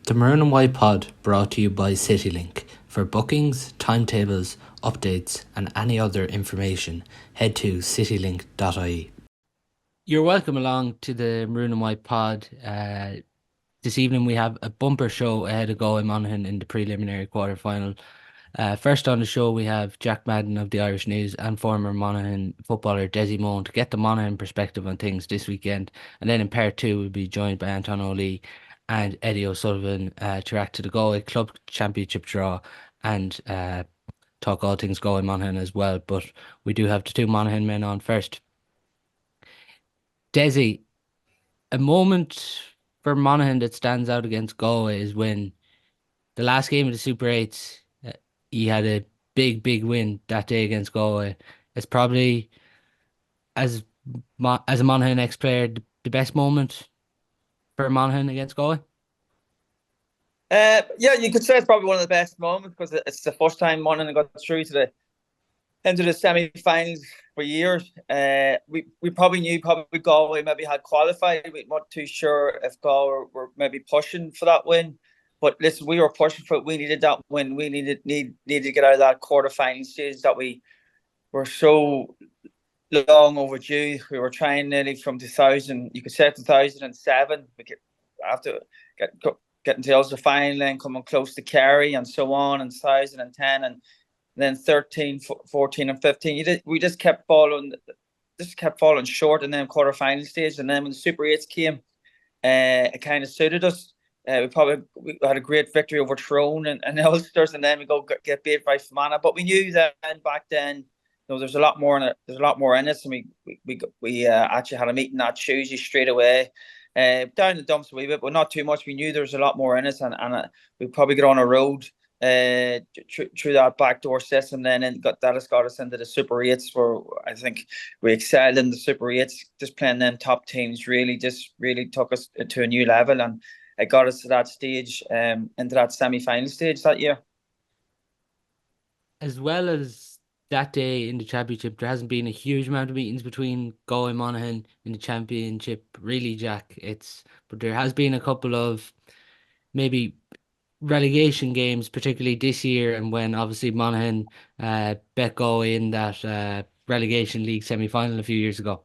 The Maroon White Pod brought to you by Citylink. For bookings, timetables, updates and any other information, head to citylink.ie. You're welcome along to the Maroon White Pod. This evening we have a bumper show ahead of Galway Monaghan in the preliminary quarter-final. First on the show we have Jack Madden of the Irish News and former Monaghan footballer Dessie Mone to get the Monaghan perspective on things this weekend. And then in part two we'll be joined by Antaine and Eddie O'Sullivan to react to the Galway Club Championship draw and talk all things Galway Monaghan as well. But we do have the two Monaghan men on first. Dessie, a moment for Monaghan that stands out against Galway is when the last game of the Super 8s, he had a big win that day against Galway. It's probably, as a Monaghan ex-player, the best moment for Monaghan against Galway. Yeah, you could say it's probably one of the best moments because it's the first time Monaghan got through to into the semi-finals for years. We probably knew Galway maybe had qualified. We're not too sure if Galway were maybe pushing for that win. But listen, we were pushing for it. We needed that win. We needed to get out of that quarter-final stage that we were so long overdue. We were trying nearly from 2000. You could say 2007. We could after getting to the final and coming close to Kerry and so on, and 2010 and then 13, 14 and 15. We just kept falling short in them quarter-final stage. And then when the Super 8s came, it kind of suited us. We had a great victory over Tyrone and Ulsters, and then we get beat by Fermanagh. But we knew that back then, there's a lot more in it. There's a lot more in it, and we actually had a meeting that Tuesday straight away, down the dumps a wee bit, but not too much. We knew there was a lot more in it, and we probably got on a road through that backdoor system. Then that has got us into the Super 8s, where I think we excelled in the Super 8s. Just playing them top teams really took us to a new level, and it got us to that stage, into that semi-final stage that year. As well as that day in the championship, there hasn't been a huge amount of meetings between Galway and Monaghan in the championship, really, Jack. But there has been a couple of maybe relegation games, particularly this year, and when obviously Monaghan bet Galway in that relegation league semi-final a few years ago.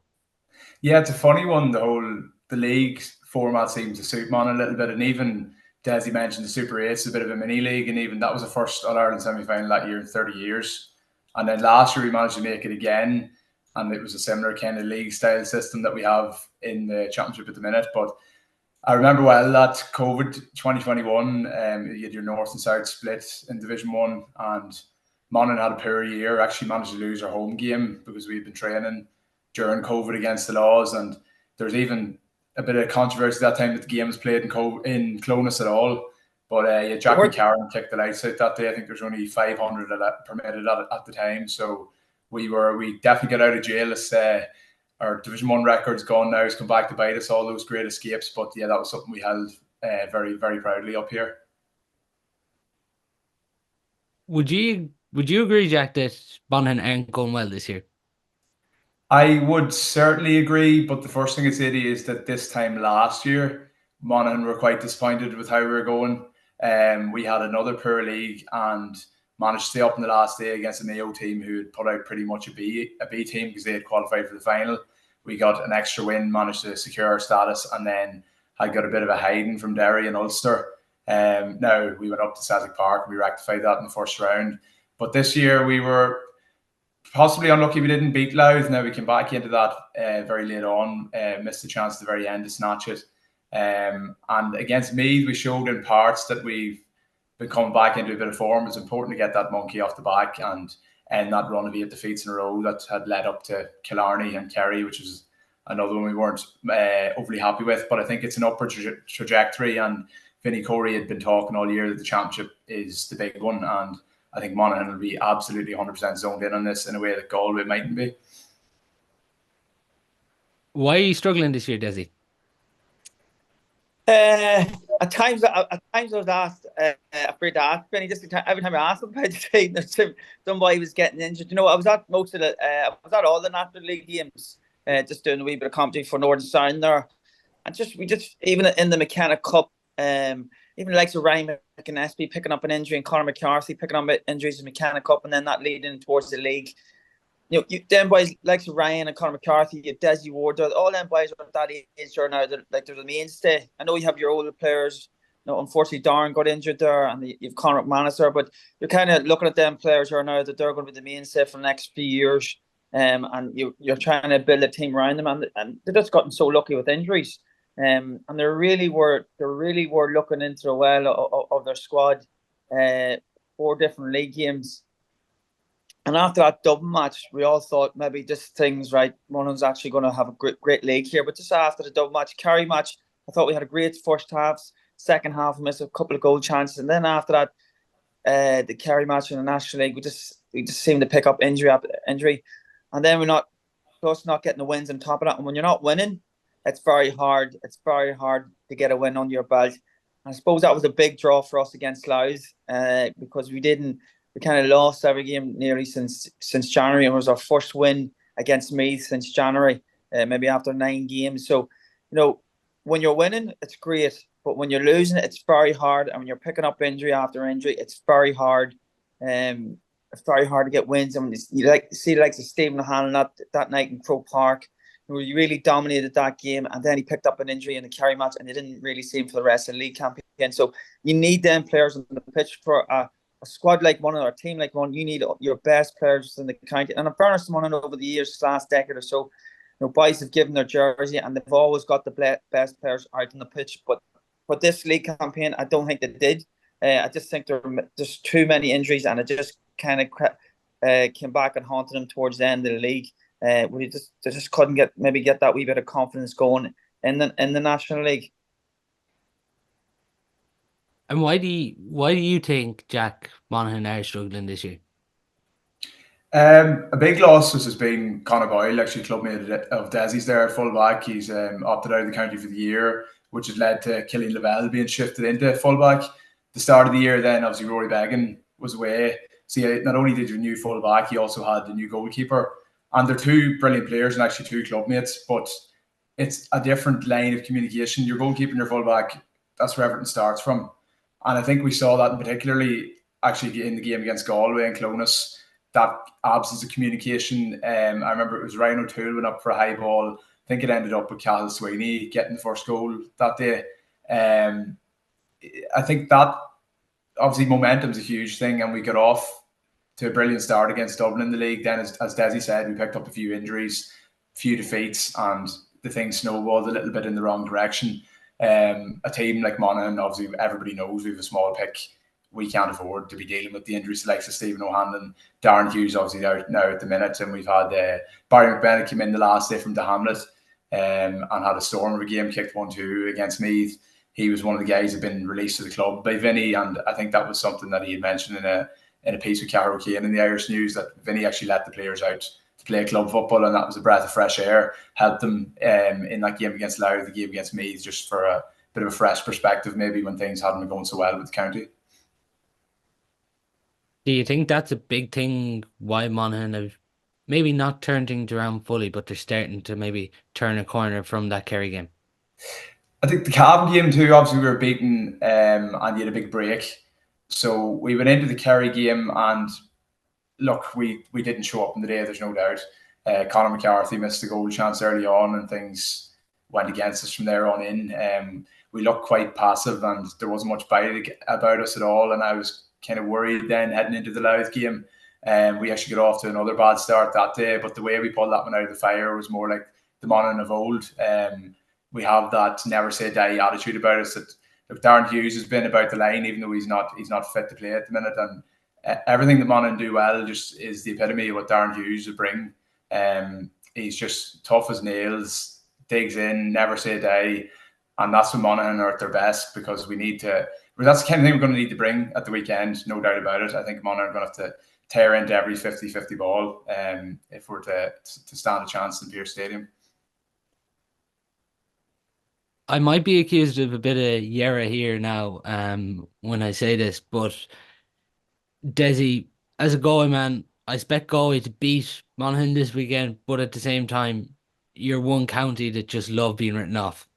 Yeah, it's a funny one. The league format seems to suit Monaghan a little bit, and even Dessie mentioned the Super 8 is a bit of a mini league, and even that was the first All-Ireland semi-final that year in 30 years. And then last year we managed to make it again, and it was a similar kind of league style system that we have in the championship at the minute. But I remember well that COVID 2021, you had your north and south split in Division 1, and Monaghan had a poor year, actually managed to lose our home game because we'd been training during COVID against the laws, and there's even a bit of controversy that time that the game was played in Clonus at all. But Jack McCarron kicked the lights out that day. I think there's only 500 permitted at the time. So we definitely get out of jail. Our Division 1 record's gone now. It's come back to bite us, all those great escapes. But yeah, that was something we held very, very proudly up here. Would you agree, Jack, that Monaghan aren't going well this year? I would certainly agree, but the first thing I'd say to you is that this time last year, Monaghan were quite disappointed with how we were going. We had another poor league and managed to stay up in the last day against a Mayo team who had put out pretty much a B team because they had qualified for the final. We got an extra win, managed to secure our status, and then had got a bit of a hiding from Derry and Ulster. Now we went up to Celtic Park and we rectified that in the first round. But this year we were possibly unlucky we didn't beat Louth. Now we came back into that very late on, missed the chance at the very end to snatch it. And against Meath, we showed in parts that we've been coming back into a bit of form. It's important to get that monkey off the back and that run of 8 defeats in a row that had led up to Killarney and Kerry, which was another one we weren't overly happy with. But I think it's an upward trajectory, and Vinnie Corey had been talking all year that the championship is the big one, and I think Monaghan will be absolutely 100% zoned in on this in a way that Galway mightn't be. Why are you struggling this year, Dessie? At times I was asked, afraid to ask Benny. Just every time I asked him about the team, there's somebody was getting injured. You know, I was at most of I was at all the National League games, just doing a wee bit of commentary for Northern Sound there, and we just even in the McKenna Cup, even the likes of Ryan McInnesby picking up an injury and Conor McCarthy picking up injuries in Mechanic Cup and then that leading towards the league. Them boys, likes of Ryan and Conor McCarthy, Dessie Ward, all them boys are at that age are now, they're the mainstay. I know you have your older players. Unfortunately, Darren got injured there, and you've Conor McManus there, but you're kind of looking at them players who are now that they're going to be the mainstay for the next few years. And you're trying to build a team around them, and they've just gotten so lucky with injuries. And they really were looking into the well of their squad. 4 different league games. And after that Dublin match, we all thought maybe this thing's right. Monaghan's actually going to have a great league here. But just after the Dublin match, Kerry match, I thought we had a great first half. Second half, we missed a couple of goal chances. And then after that, the Kerry match in the National League, we just seemed to pick up injury after injury. And then we're not getting the wins on top of that. And when you're not winning, it's very hard. It's very hard to get a win under your belt. And I suppose that was a big draw for us against Louth because we kind of lost every game nearly since January. It was our first win against Meath since January, maybe after 9 games. So, when you're winning, it's great. But when you're losing, it's very hard. And when you're picking up injury after injury, it's very hard. It's very hard to get wins. And you see like Stephen O'Hanlon that night in Croke Park, who really dominated that game. And then he picked up an injury in the Kerry match, and they didn't really see him for the rest of the league campaign. So you need them players on the pitch for a squad like one, or a team like one. You need your best players in the county. And in fairness to Monaghan over the years, this last decade or so, boys have given their jersey, and they've always got the best players out on the pitch. But this league campaign, I don't think they did. I just think there's too many injuries, and it just kind of came back and haunted them towards the end of the league. They just couldn't get that wee bit of confidence going in the National League. And why do you think Jack Monaghan are struggling this year? A big loss has been Conor Boyle, actually clubmate of Dessie's there at fullback. He's opted out of the county for the year, which has led to Killian Lavelle being shifted into fullback. The start of the year, then obviously Rory Beggan was away. So not only did you new fullback, he also had the new goalkeeper. And they're 2 brilliant players and actually 2 clubmates, but it's a different line of communication. Your goalkeeper and your fullback, that's where everything starts from. And I think we saw that particularly actually in the game against Galway and Clonus, that absence of communication. I remember it was Ryan O'Toole went up for a high ball. I think it ended up with Cathal Sweeney getting the first goal that day. I think that obviously momentum is a huge thing, and we got off to a brilliant start against Dublin in the league. Then, as Dessie said, we picked up a few injuries, a few defeats, and the thing snowballed a little bit in the wrong direction. A team like Monaghan, obviously everybody knows we have a small pick. We can't afford to be dealing with the injuries like Stephen O'Hanlon, Darren Hughes obviously out now at the minute, and we've had Barry McBennett came in the last day from the Hamlet and had a storm of a game, kicked 1-2 against Meath. He was one of the guys who'd been released to the club by Vinny, and I think that was something that he had mentioned in a piece with Cara O'Kane in the Irish News, that Vinny actually let the players out to play club football, and that was a breath of fresh air. Helped them in that game against Louth, the game against Meath, just for a bit of a fresh perspective, maybe when things hadn't been going so well with the county. Do you think that's a big thing why Monaghan have maybe not turned things around fully, but they're starting to maybe turn a corner from that Kerry game? I think the Cavan game too, obviously we were beaten and you had a big break. So we went into the Kerry game, and look, we didn't show up in the day, there's no doubt. Conor McCarthy missed the goal chance early on, and things went against us from there on in. We looked quite passive, and there wasn't much bite about us at all, and I was kind of worried then heading into the Louth game. We actually got off to another bad start that day, but the way we pulled that one out of the fire was more like the Monaghan of old. We have that never say die attitude about us. That look, Darren Hughes has been about the line, even though he's not fit to play at the minute, and everything that Monaghan do well just is the epitome of what Darren Hughes would bring. He's just tough as nails, digs in, never say die, and that's when Monaghan are at their best, because we need to. That's the kind of thing we're going to need to bring at the weekend, no doubt about it. I think Monaghan are going to have to tear into every 50-50 ball if we're to stand a chance in Pearse Stadium. I might be accused of a bit of Yera here now when I say this, but Dessie, as a Galway man, I expect Galway to beat Monaghan this weekend, but at the same time, you're one county that just love being written off.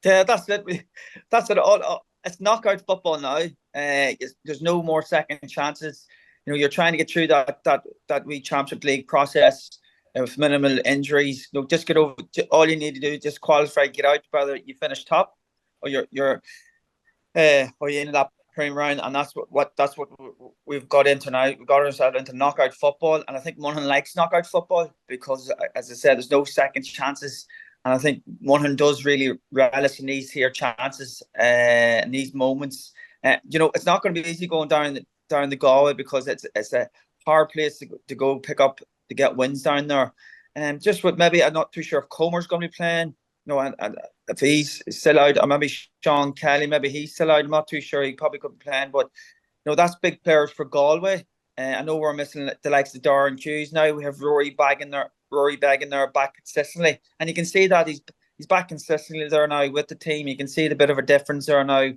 Yeah, that's it. That's it. it's knockout football now. There's no more second chances. You're trying to get through that wee Championship League process with minimal injuries. Just get over. All you need to do is just qualify, get out. Whether you finish top or you're or you end that prime round, and that's what we've got into now. We've got ourselves into knockout football, and I think Monaghan likes knockout football because, as I said, there's no second chances. And I think Monaghan does really relish in these here chances, in these moments. It's not going to be easy going down the Galway because it's a hard place to go pick up to get wins down there. And just with maybe, I'm not too sure if Comer's going to be playing. And if he's still out, or maybe Sean Kelly, maybe he's still out. I'm not too sure. He probably could be playing, but that's big players for Galway. I know we're missing the likes of Darren Hughes now. We have Rory bagging there back consistently, and you can see that he's back consistently there now with the team. You can see the bit of a difference there now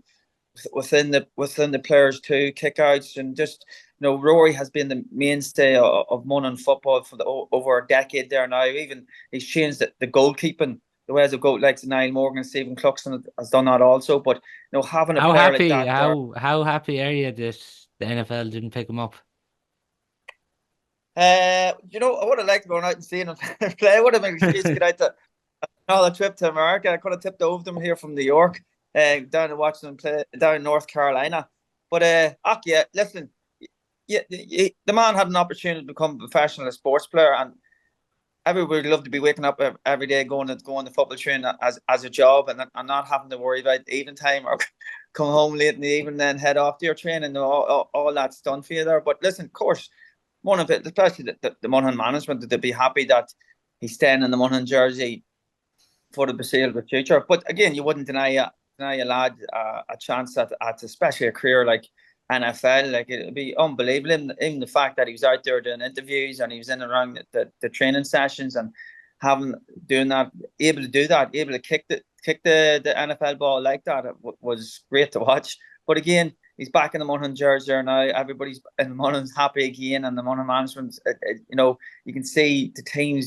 within the players too, kickouts, and just Rory has been the mainstay of Monaghan football for over a decade there now. Even he's changed the goalkeeping. The ways of goal, like Niall Morgan, Stephen Cluxton has done that also. But having a player like that, how happy are you that the NFL didn't pick him up? I would have liked going out and seeing him play. I would have been an excuse to get out to another trip to America. I could have tipped over them here from New York, down to watch them play down in North Carolina. But listen, the man had an opportunity to become a professional sports player, and everybody would love to be waking up every day going to football training as a job and not having to worry about evening time or come home late in the evening and then head off to your training. All that's done for you there. But listen, of course, one of it, especially the Monaghan management, they'd be happy that he's staying in the Monaghan jersey for the foreseeable future. But again, you wouldn't deny a lad a chance at especially a career like NFL. Like, it'd be unbelievable. Even the fact that he was out there doing interviews and he was in and around the training sessions and able to kick the NFL ball like that, it was great to watch. But again, he's back in the Monaghan jersey there now. Everybody's in Monaghan's happy again, and the Monaghan management, you can see the team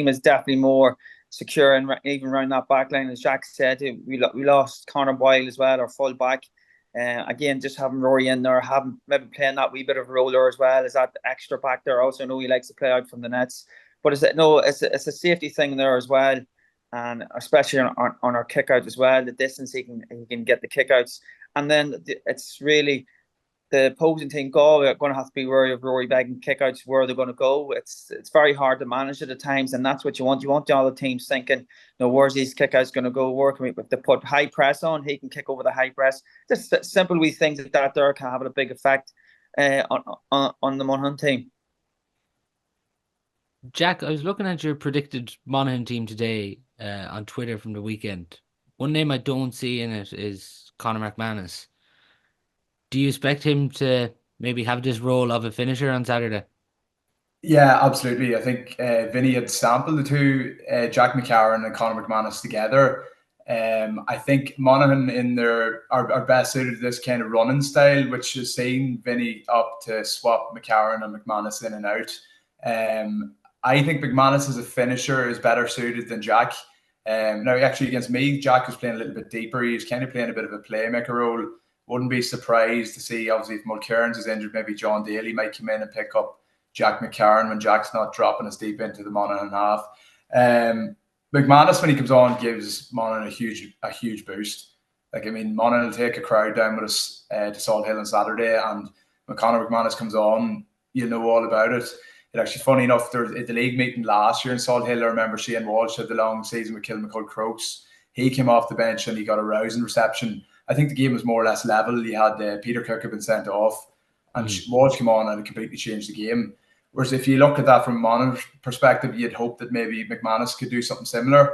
is definitely more secure, and even around that back line, as Jack said, we lost Conor Boyle as well, our full back. Again, just having Rory in there, having maybe playing that wee bit of roller as well as that extra back there. Also, know he likes to play out from the nets, but it's a safety thing there as well, and especially on our kick out as well, the distance he can get the kick outs. And then it's really the opposing team Galway are going to have to be wary of Rory begging kickouts where they're going to go. It's very hard to manage at times, and that's what you want. You want the other teams thinking, where's these kickouts going to go? Where can we, if they put high press on, he can kick over the high press. Just simple wee things like that there can have a big effect on the Monaghan team. Jack, I was looking at your predicted Monaghan team today on Twitter from the weekend. One name I don't see in it is Conor McManus. Do you expect him to maybe have this role of a finisher on Saturday? Yeah, absolutely. I think Vinny had sampled the two, Jack McCarron and Conor McManus together. I think Monaghan are best suited to this kind of running style, which has seen Vinny up to swap McCarron and McManus in and out. I think McManus as a finisher is better suited than Jack. Now, actually, against me, Jack was playing a little bit deeper. He's kind of playing a bit of a playmaker role. Wouldn't be surprised to see, obviously, if Mulcairns is injured, maybe John Daly might come in and pick up Jack McCarron when Jack's not dropping us deep into the Monaghan half. McManus, when he comes on, gives Monaghan a huge boost. Like, I mean, Monaghan will take a crowd down with us to Salthill on Saturday, and when Conor McManus comes on, you'll know all about it. It actually, funny enough, there at the league meeting last year in Salthill, I remember Shane Walsh had the long season with Kilmacud Crokes. He came off the bench and he got a rousing reception. I think the game was more or less level. You had Peter Cook had been sent off, and Walsh came on and it completely changed the game. Whereas if you look at that from Monaghan's perspective, you'd hope that maybe McManus could do something similar.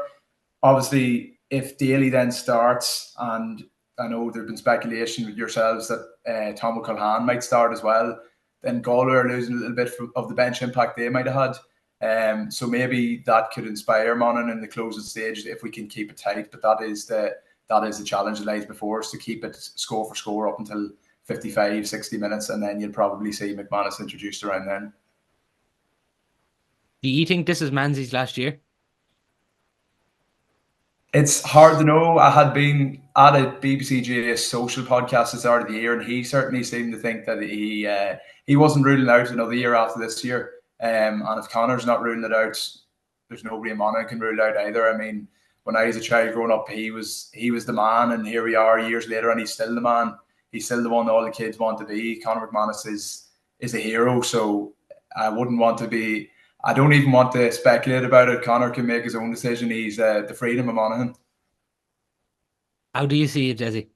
Obviously, if Daly then starts, and I know there's been speculation with yourselves that Tom O'Culhan might start as well, then Galway are losing a little bit of the bench impact they might have had. So maybe that could inspire Monaghan in the closing stage if we can keep it tight. But that is the challenge that lies before us, to keep it score for score up until 55, 60 minutes, and then you'll probably see McManus introduced around then. Do you think this is Manzi's last year? It's hard to know. I had been at a BBC social podcast at the start of the year, and he certainly seemed to think that he wasn't ruling out another year after this year. And if Connor's not ruling it out, there's nobody in Monaghan can rule it out either. I mean, when I was a child growing up, he was the man, and here we are years later, and he's still the man. He's still the one all the kids want to be. Conor McManus is a hero. So I wouldn't want to be. I don't even want to speculate about it. Conor can make his own decision. He's the freedom of Monaghan. How do you see it, Dessie?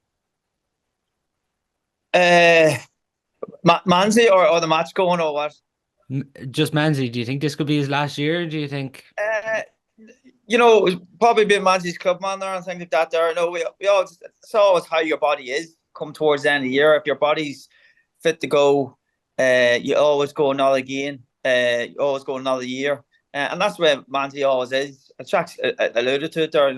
Manzi or the match going or what? Just Manzi, do you think this could be his last year? Do you think? Probably being Manzi's club man there and things like that there. No, we always, it's always how your body is come towards the end of the year. If your body's fit to go, you always go another game. You always go another year. And that's where Manzi always is. Jack alluded to it there.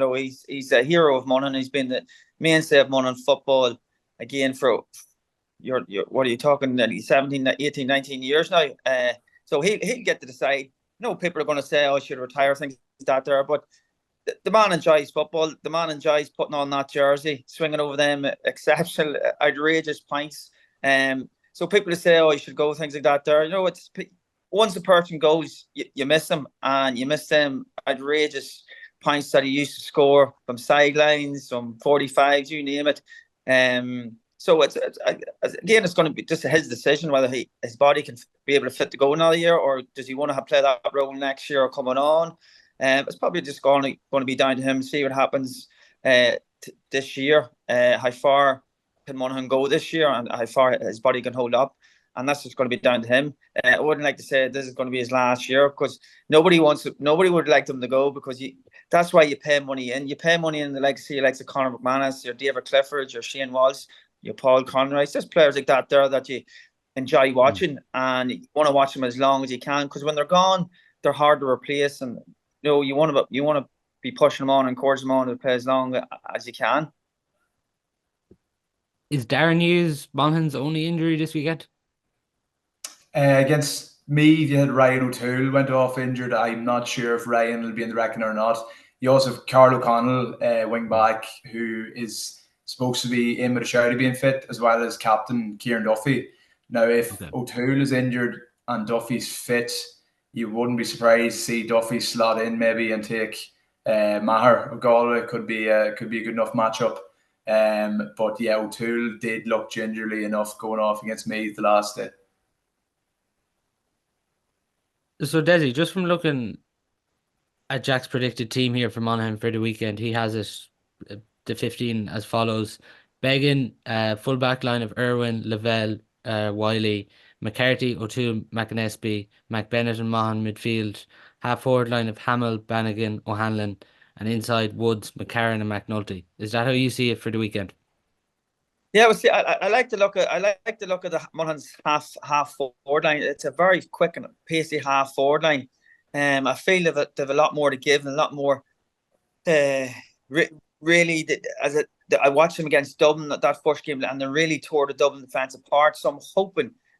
He's a hero of Monaghan. He's been the mainstay of Monaghan football again for what are you talking, 17, 18, 19 years now. So he'll get to decide. People are going to say, "Oh, I should retire," things like that there. But the man enjoys football. The man enjoys putting on that jersey, swinging over them exceptional, outrageous pints. So people say, "Oh, you should go," things like that there. It's once the person goes, you miss them, and you miss them outrageous pints that he used to score from sidelines, from 45s, you name it. So it's going to be just his decision whether his body can be able to fit to go another year, or does he want to play that role next year or coming on. It's probably just going to be down to him. See what happens this year. How far can Monaghan go this year, and how far his body can hold up. And that's just going to be down to him. I wouldn't like to say this is going to be his last year, because nobody would like them to go, because that's why you pay money in. You pay money in the legacy likes of Conor McManus, your David Clifford, your Shane Walsh, your Paul Conroy. It's just players like that there that you enjoy watching, and you want to watch them as long as you can, because when they're gone, they're hard to replace, and you want to be pushing them on and encouraging them on to play as long as you can. Is Darren Hughes Monaghan's only injury this weekend? Against Meath, you had Ryan O'Toole went off injured. I'm not sure if Ryan will be in the reckoning or not. You also have Carl O'Connell, wing back, who is supposed to be in with a shout of being fit, as well as captain Kieran Duffy. Now, if O'Toole is injured and Duffy's fit, you wouldn't be surprised to see Duffy slot in maybe and take Maher of Galway. Could be a good enough matchup. But yeah, O'Toole did look gingerly enough going off against Meath the last day. So, Dessie, just from looking at Jack's predicted team here for Monaghan for the weekend, he has it the 15 as follows: Began, full back line of Irwin, Lavelle, Wiley, McCarthy, O'Toole, McInnesby, McBennett and Mahan midfield, half forward line of Hamill, Bannigan, O'Hanlon, and inside Woods, McCarran and McNulty. Is that how you see it for the weekend? Yeah, well, see, I like to look at the Monaghan's half forward line. It's a very quick and pacey half forward line. I feel they've a lot more to give and a lot more. Really, I watched them against Dublin that first game, and they really tore the Dublin defence apart. So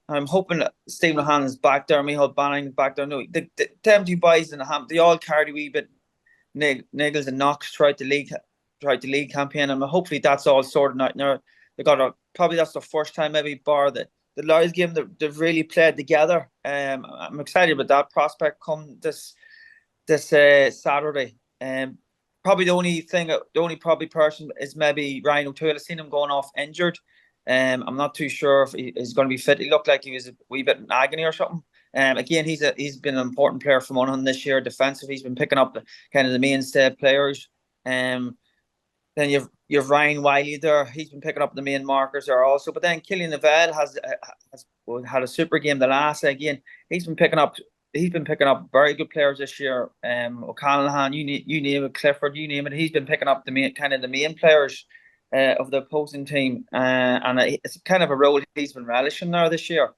I'm hoping that Stephen O'Hanlon's back there, Michael Banning back there. No, them two boys in the ham, they all carried a wee bit niggles and knocks throughout the league campaign, and hopefully that's all sorted out now. They probably that's the first time maybe bar the Lyles game they've really played together. I'm excited about that prospect come this Saturday. Probably the only person is maybe Ryan O'Toole. I've seen him going off injured. I'm not too sure if he's going to be fit. He looked like he was a wee bit in agony or something. Again, he's been an important player for Monaghan this year. Defensive, he's been picking up the mainstay players. Then you've Ryan Wiley there. He's been picking up the main markers there also. But then Killian Lavelle has had a super game the last. Again, he's been picking up very good players this year. O'Callaghan, you name it, Clifford, you name it. He's been picking up the main players of the opposing team, and it's kind of a role he's been relishing there this year.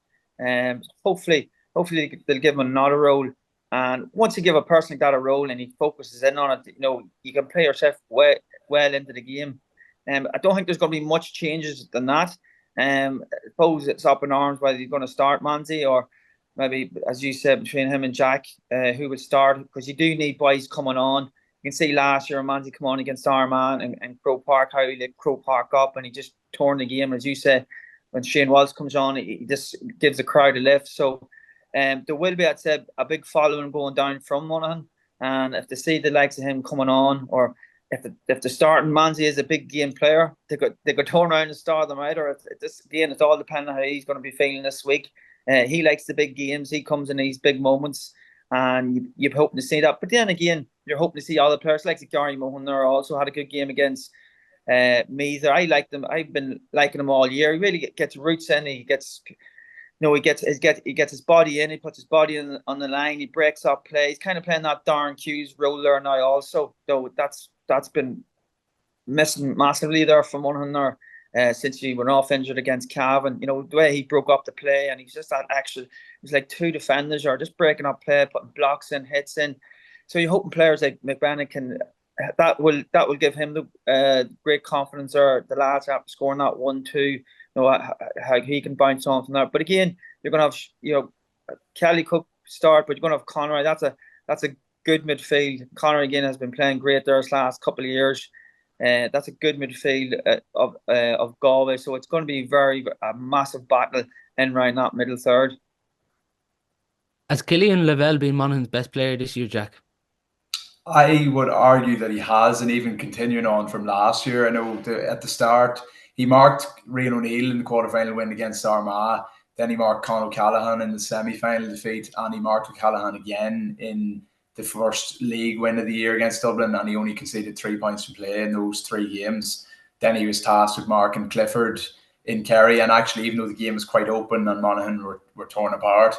Hopefully they'll give him another role. And once you give a person like that a role and he focuses in on it, you can play yourself well into the game. I don't think there's going to be much changes than that. I suppose it's up in arms whether he's going to start Manzi or maybe, as you said, between him and Jack, who would start, because you do need boys coming on You can see last year Monty come on against Armagh and Croke Park, how he lit Croke Park up and he just turned the game. As you said, when Shane Walsh comes on, he just gives the crowd a lift. So there will be, I'd say, a big following going down from Monaghan. And if they see the likes of him coming on, or if the starting Manzi is a big game player, they could turn around and start them out. Or it's all depending on how he's going to be feeling this week. He likes the big games. He comes in these big moments, and you're hoping to see that. But then again, you're hoping to see other players like Gary Mone there also had a good game against Meath. I like them. I've been liking him all year. He really gets roots in. He gets his body in. He puts his body on the line. He breaks up plays. Kind of playing that Darren Hughes role there now also. Though that's been missing massively there from Monaghan there since he went off injured against Cavan. The way he broke up the play, and he's just that extra. He's like two defenders are just breaking up play, putting blocks in, hits in. So you're hoping players like McBennett can. That will give him the great confidence there. The lads after scoring that 1-2. How he can bounce on from that. But again, you're going to have Kelly Cook start, but you're going to have Conroy. That's a good midfield. Conroy again has been playing great there this last couple of years. That's a good midfield of Galway. So it's going to be a massive battle in around that middle third. Has Killian Lavelle been Monaghan's best player this year, Jack? I would argue that he has, and even continuing on from last year. I know at the start he marked Rian O'Neill in the quarterfinal win against Armagh. Then he marked Con O'Callaghan in the semi-final defeat, and he marked O'Callaghan again in the first league win of the year against Dublin, and he only conceded 3 points from play in those 3 games. Then he was tasked with marking Clifford in Kerry, and actually, even though the game was quite open and Monaghan were torn apart,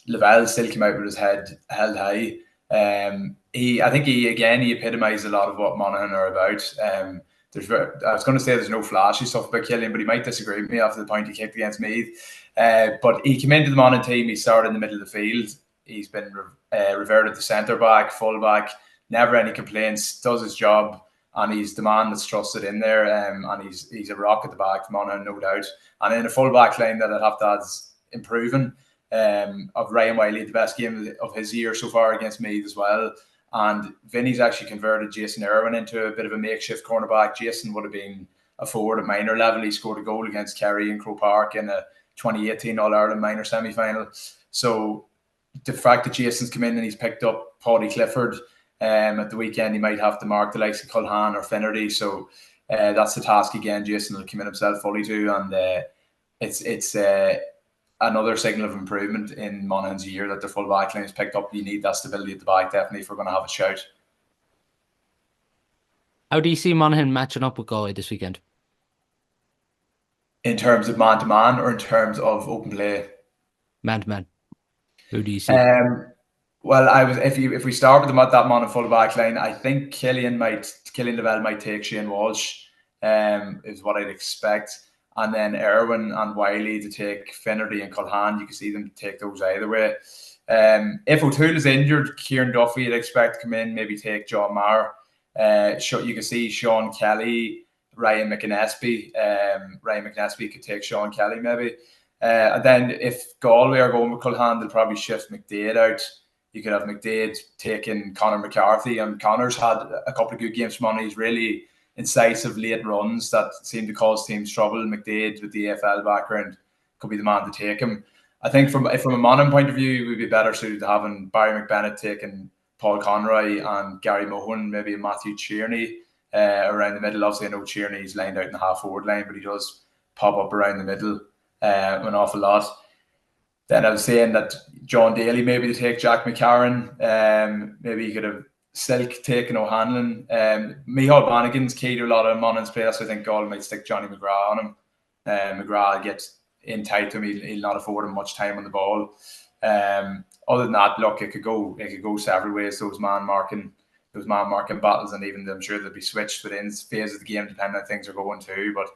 Lavelle still came out with his head held high. I think he epitomised a lot of what Monaghan are about. I was going to say there's no flashy stuff about Killian, but he might disagree with me after the point he kicked against Meath. But he came into the Monaghan team. He started in the middle of the field. He's been reverted to centre back, full back. Never any complaints. Does his job, and he's the man that's trusted in there. And he's a rock at the back, Monaghan, no doubt. And in a full back line that I'd have to add's improving. Of Ryan Wiley, the best game of his year so far against Meath as well. And Vinny's actually converted Jason Irwin into a bit of a makeshift cornerback. Jason would have been a forward at minor level. He scored a goal against Kerry in Croke Park in a 2018 All-Ireland minor semi-final. So the fact that Jason's come in and he's picked up Paddy Clifford at the weekend, he might have to mark the likes of Culhan or Finnerty. So that's the task again. Jason will commit himself fully to, and it's another signal of improvement in Monaghan's year that their full back line is picked up. You need that stability at the back, definitely, if we're going to have a shout. How do you see Monaghan matching up with Galway this weekend? In terms of man-to-man, or in terms of open play? Man-to-man. Who do you see? Well, if we start with that Monaghan full back line, I think Killian Lavelle might take Shane Walsh, is what I'd expect. And then Irwin and Wiley to take Finnerty and Culhan. You can see them take those either way. If O'Toole is injured, Kieran Duffy I'd expect to come in, maybe take John Maher. You can see Sean Kelly, Ryan McInnesby. Ryan McInnesby could take Sean Kelly maybe. And then if Galway are going with Culhan, they'll probably shift McDade out. You could have McDade taking Conor McCarthy. And Conor's had a couple of good games from Monaghan. He's really incisive late runs that seem to cause teams trouble. McDade with the AFL background could be the man to take him. I think from a Monaghan point of view, we'd be better suited to having Barry McBennett taking Paul Conroy and Gary Mone, maybe Matthew Tierney around the middle. Obviously, I know Tierney's lined out in the half-forward line, but he does pop up around the middle an awful lot. Then I was saying that John Daly maybe to take Jack McCarran. Maybe you could have Silk taking O'Hanlon. Micheál Bannigan's key to a lot of Monaghan's play. So I think Galway might stick Johnny McGrath on him. McGrath gets in tight to him. He'll not afford him much time on the ball. Other than that, look, it could go several ways. Those man marking battles, and even I'm sure they'll be switched within phase of the game depending on how things are going too. But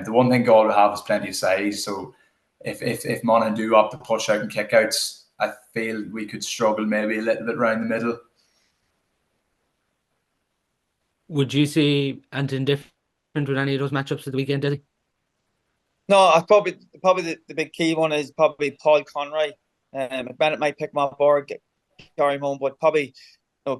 the one thing Galway have is plenty of size. So if Monaghan do opt to push out and kick outs, I feel we could struggle maybe a little bit around the middle. Would you see Antaine different with any of those matchups at the weekend, Dessie? No, probably the big key one is probably Paul Conroy. McBennett might pick him up or Gary Mone, but probably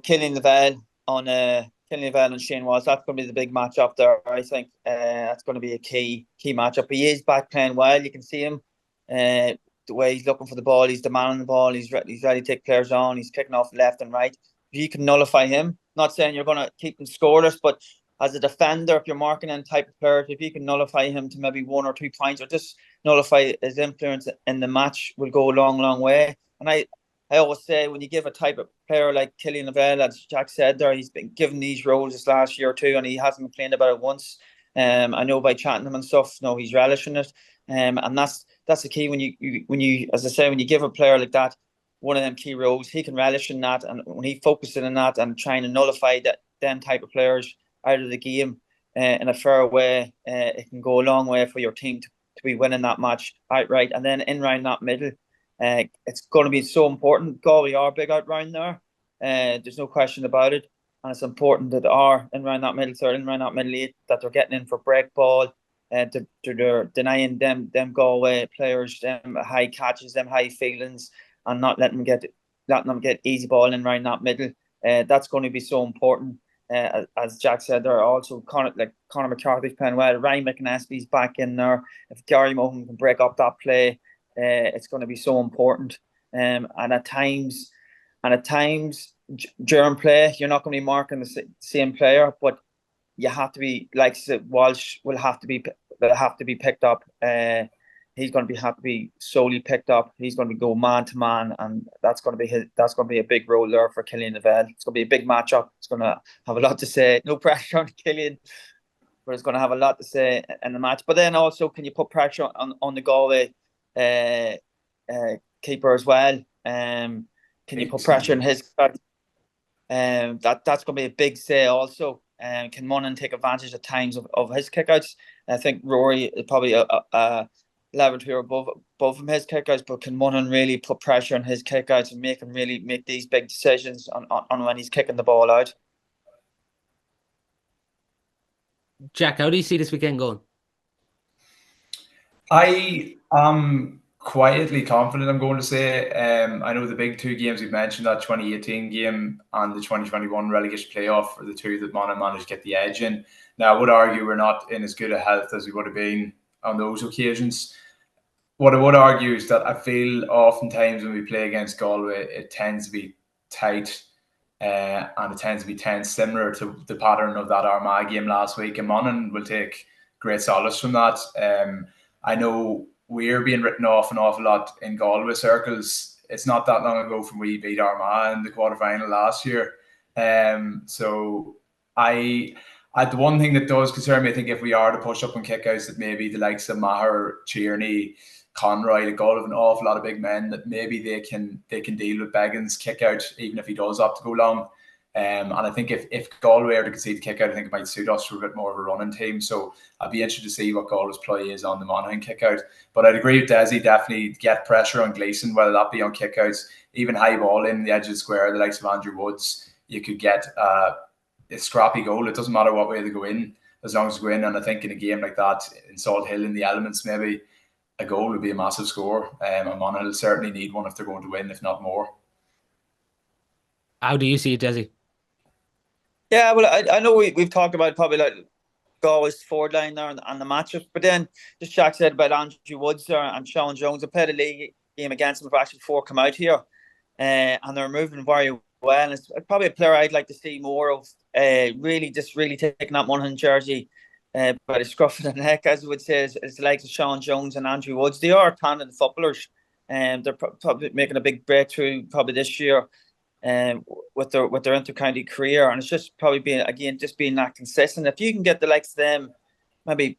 Killian Lavelle Killian and Shane Walsh. That's going to be the big matchup there. I think that's going to be a key matchup. He is back playing well. You can see him. The way he's looking for the ball, he's demanding the ball. He's ready to take players on. He's kicking off left and right. If you can nullify him, not saying you're going to keep him scoreless, but as a defender, if you're marking in type of players, if you can nullify him to maybe 1 or 2 points, or just nullify his influence in the match, will go a long, long way. And I always say, when you give a type of player like Killian Lavelle, as Jack said there, he's been given these roles this last year or two, and he hasn't complained about it once. I know by chatting to him and stuff, no, he's relishing it. And that's the key when you, as I say, when you give a player like that one of them key roles, he can relish in that, and when he focuses in that and trying to nullify them type of players out of the game in a fair way, it can go a long way for your team to be winning that match outright. And then in round that middle, it's going to be so important. Galway are big out round there. There's no question about it. And it's important that are in round that middle third, in round that middle eight, that they're getting in for break ball. They're denying them Galway players them high catches, them high feelings, and not letting them get easy ball in round that middle. That's going to be so important. As Jack said, there are also Conor McCarthy's playing well. Ryan McAnespie's back in there. If Gary Mohan can break up that play, it's going to be so important. And at times during play, you're not going to be marking the same player, but you have to be, like Walsh will have to be picked up. He's going to have to be solely picked up. He's going to go man to man, and that's going to be a big role there for Killian Lavelle. It's going to be a big matchup. It's going to have a lot to say. No pressure on Killian, but it's going to have a lot to say in the match. But then also, can you put pressure on the Galway keeper as well? Can you put pressure on his? That's going to be a big say also. Can Monaghan take advantage at times of his kickouts? I think Rory is probably a level 2 above him his kickouts, but can Monaghan really put pressure on his kickouts and make him really make these big decisions on when he's kicking the ball out? Jack, how do you see this weekend going? I am quietly confident, I'm going to say. I know the big 2 games we've mentioned, that 2018 game and the 2021 relegation playoff, are the 2 that Monaghan managed to get the edge in. Now, I would argue we're not in as good a health as we would have been on those occasions. What I would argue is that I feel oftentimes when we play against Galway, it tends to be tight and it tends to be tense, similar to the pattern of that Armagh game last week. And Monaghan will take great solace from that. I know we're being written off an awful lot in Galway circles. It's not that long ago from we beat Armagh in the quarterfinal last year. So the one thing that does concern me, I think, if we are to push up on kickouts, that maybe the likes of Maher, Tierney, Conroy, the goal of an awful lot of big men, that maybe they can deal with Beggin's kick out, even if he does opt to go long. And I think if Galway are to concede the kick out, I think it might suit us for a bit more of a running team. So I'd be interested to see what Galway's play is on the Monaghan kick out. But I'd agree with Dessie, definitely get pressure on Gleeson, whether that be on kick outs, even high ball in the edge of the square, the likes of Andrew Woods. You could get a scrappy goal. It doesn't matter what way they go in, as long as they go in. And I think in a game like that, in Salt Hill, in the elements, maybe a goal would be a massive score. And Monaghan will certainly need one if they're going to win, if not more. How do you see it, Dessie? Yeah, well, I know we've talked about probably like Galway's forward line there and the matchup, but then just Jack said about Andrew Woods there and Sean Jones. I played a league game against them actually before come out here, and they're moving very well. And it's probably a player I'd like to see more of. Really taking that Monaghan jersey by the scruff of the neck, as I would say, is the likes of Sean Jones and Andrew Woods. They are talented footballers, and they're probably making a big breakthrough probably this year. With their inter-county career, and it's just probably being that consistent. If you can get the likes of them, maybe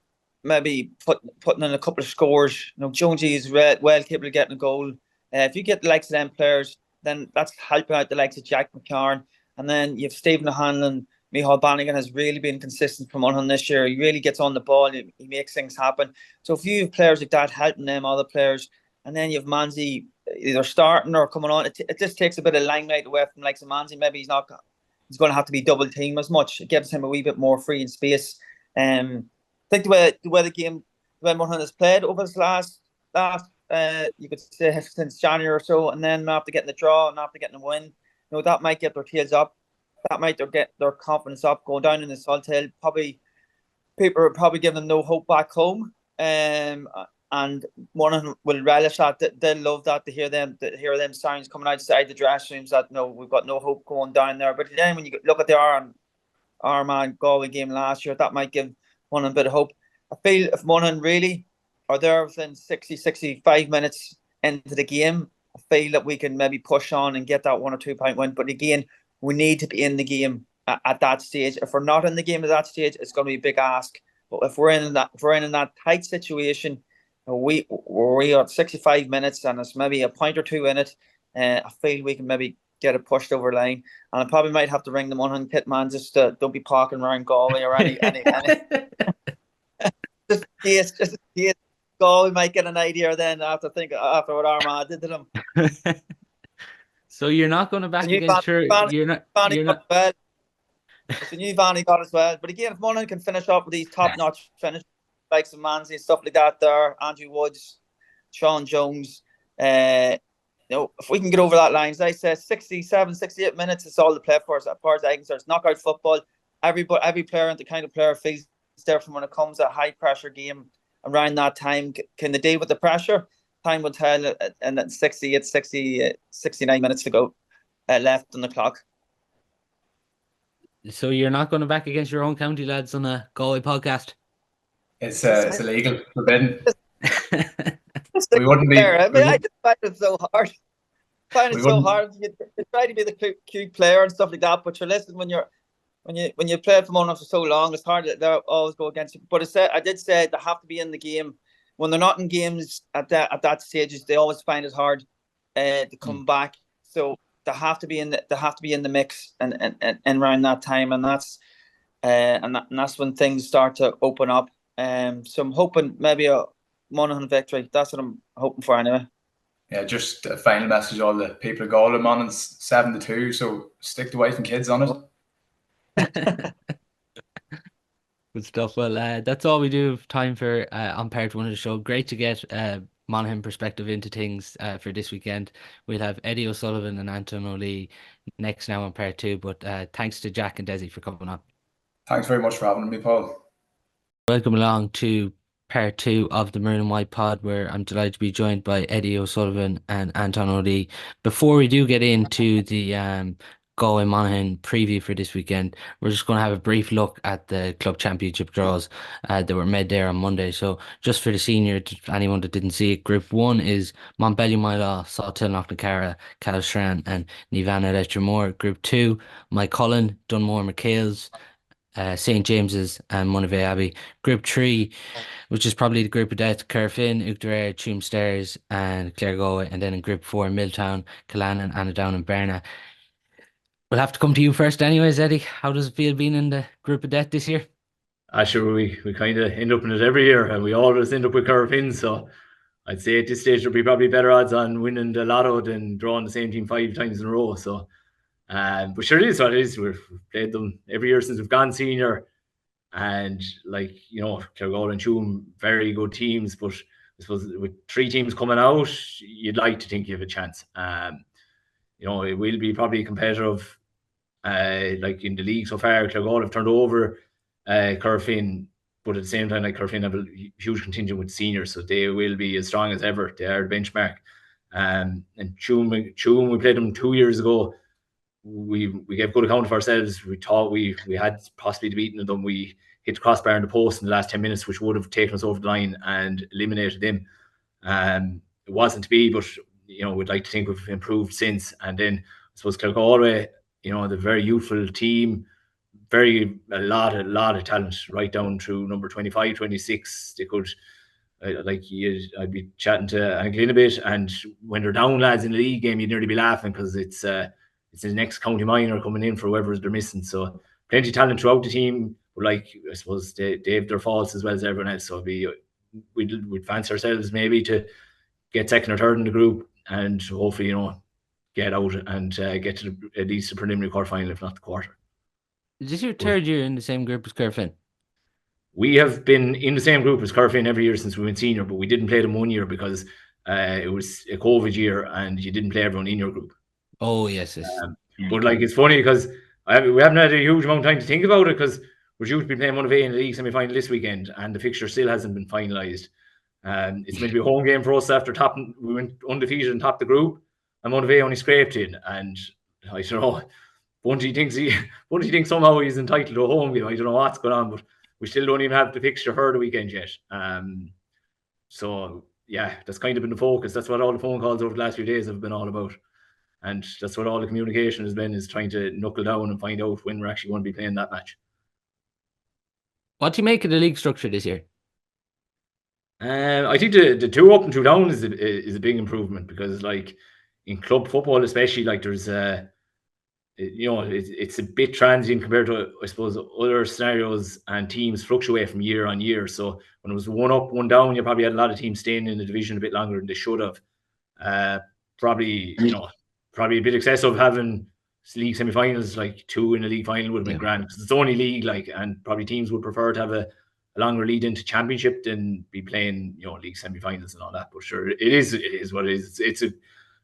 putting in a couple of scores. You know, Jonesy is well capable of getting a goal. If you get the likes of them players, then that's helping out the likes of Jack McCarn. And then you have Stephen O'Hanlon. Micheál Bannigan has really been consistent from Monaghan this year. He really gets on the ball. He makes things happen. So if you have players like that helping them other players, and then you have Manzi either starting or coming on, it just takes a bit of limelight away from like Manzi. Maybe he's going to have to be double teamed as much. It gives him a wee bit more free in space. I think the way the Monaghan has played over this last you could say since January or so, and then after getting the draw and after getting the win, that might get their tails up that might get their confidence up, going down in the Salthill. Probably people are probably giving them no hope back home. And Monaghan will relish that. They'll love that to hear them sounds coming outside the dressing rooms that no, we've got no hope going down there. But then when you look at the Armagh Galway game last year, that might give Monaghan a bit of hope. I feel if Monaghan really are there within 60, 65 minutes into the game, I feel that we can maybe push on and get that 1 or 2 point win. But again, we need to be in the game at that stage. If we're not in the game at that stage, it's going to be a big ask. But if we're in that tight situation, we are 65 minutes and it's maybe a point or two in it, I feel we can maybe get it pushed over the line. And I probably might have to ring the Monaghan kit man just to don't be parking around Galway or any just in case Galway might get an idea then after what Armagh did to them. So you're not going to back against her. You're not. It's a new van he got as well. But again, if Monaghan can finish up with these top-notch finishes, like some Mansley and stuff like that there, Andrew Woods, Sean Jones, if we can get over that line, as I said, 67, 68 minutes is all the play for us. As far as I can say, it's knockout football. Every player and the kind of player feels different when it comes to a high-pressure game around that time. Can they deal with the pressure? Time will tell, and then 69 minutes to go left on the clock. So you're not going to back against your own county lads on a Galway podcast? It's illegal, forbidden. We wouldn't be. I mean, I just find it so hard. You try to be the cute player and stuff like that, but you're listening when you play for Monaghan for so long, it's hard to always go against you. But I did say they have to be in the game. When they're not in games at that stage, they always find it hard to come back. So they have to be in the mix and around that time, and that's when things start to open up. So I'm hoping maybe a Monaghan victory. That's what I'm hoping for anyway. Yeah, just a final message to all the people of Galway. Monaghan's 7-2, so stick the wife and kids on it. Good stuff. Well, that's all we do have time for on part one of the show. Great to get Monaghan perspective into things for this weekend. We'll have Eddie O'Sullivan and Antaine O'Lee next now on part two. But thanks to Jack and Dessie for coming on. Thanks very much for having me, Paul. Welcome along to part two of the Maroon White Pod, where I'm delighted to be joined by Eddie O'Sullivan and Antaine O'Lee. Before we do get into the Galway Monaghan preview for this weekend, we're just going to have a brief look at the club championship draws that were made there on Monday. So just for the senior, anyone that didn't see it, Group 1 is Montbellion Mylaw, Salthill Knocknacarra, Calshran and Nivana Letchermore. Group 2, Mycullen, Dunmore McHale's, St. James's and Monavea Abbey. Group 3, which is probably the group of death, Kerfin, Uachtarare, Tuam Stairs and Clare Galway. And then in Group 4, Milltown, Killannon, Annadown and Berna. We'll have to come to you first anyways, Eddie. How does it feel being in the group of death this year? Sure, we kind of end up in it every year, and we always end up with Kerfin. So I'd say at this stage there'll be probably better odds on winning the lotto than drawing the same team 5 times in a row. So, but sure, it is what it is. We've played them every year since we've gone senior, and like Clare Galway and Tuam, very good teams. But I suppose with 3 teams coming out, you'd like to think you have a chance. It will be probably competitive. Like in the league so far, Clare Galway have turned over Kerfin, but at the same time, like Kerfin have a huge contingent with seniors, so they will be as strong as ever. They are the benchmark. And Tuam, we played them 2 years ago. We gave good account of ourselves. We thought we had possibly beaten them. We hit the crossbar in the post in the last 10 minutes, which would have taken us over the line and eliminated them. It wasn't to be, but we'd like to think we've improved since. And then I suppose Clare Galway, the very youthful team, a lot of talent right down through number 25, 26. They could, I'd be chatting to Anglin a bit, and when they're down lads in the league game, you'd nearly be laughing because it's the next county minor coming in for whoever they're missing. So plenty of talent throughout the team, but I suppose they have their faults as well as everyone else. So we'd fancy ourselves maybe to get second or third in the group, and hopefully get out and get to at least the preliminary quarterfinal, if not the quarter. Is this your third year in the same group as Kerfin? We have been in the same group as Kerfin every year since we went senior, but we didn't play them 1 year because it was a COVID year and you didn't play everyone in your group. Oh, yes. But it's funny because We haven't had a huge amount of time to think about it because we're due to be playing Monaghan in the league semi-final this weekend, and the fixture still hasn't been finalised. It's meant to be a home game for us after we went undefeated and topped the group, and Monaghan only scraped in. And I don't know, Bunty thinks somehow he's entitled to a home game. I don't know what's going on, but we still don't even have the fixture for the weekend yet. So yeah, that's kind of been the focus. That's what all the phone calls over the last few days have been all about. And that's what all the communication has been, is trying to knuckle down and find out when we're actually going to be playing that match. What do you make of the league structure this year? I think the 2 up and 2 down is a big improvement, because like in club football especially, like there's it's a bit transient compared to, I suppose, other scenarios, and teams fluctuate from year on year. So when it was 1 up, 1 down, you probably had a lot of teams staying in the division a bit longer than they should have. Probably a bit excessive having league semi-finals, like 2 in a league final would have been grand, because it's only league, like, and probably teams would prefer to have a longer lead into championship than be playing, league semi-finals and all that. But sure, it is what it is.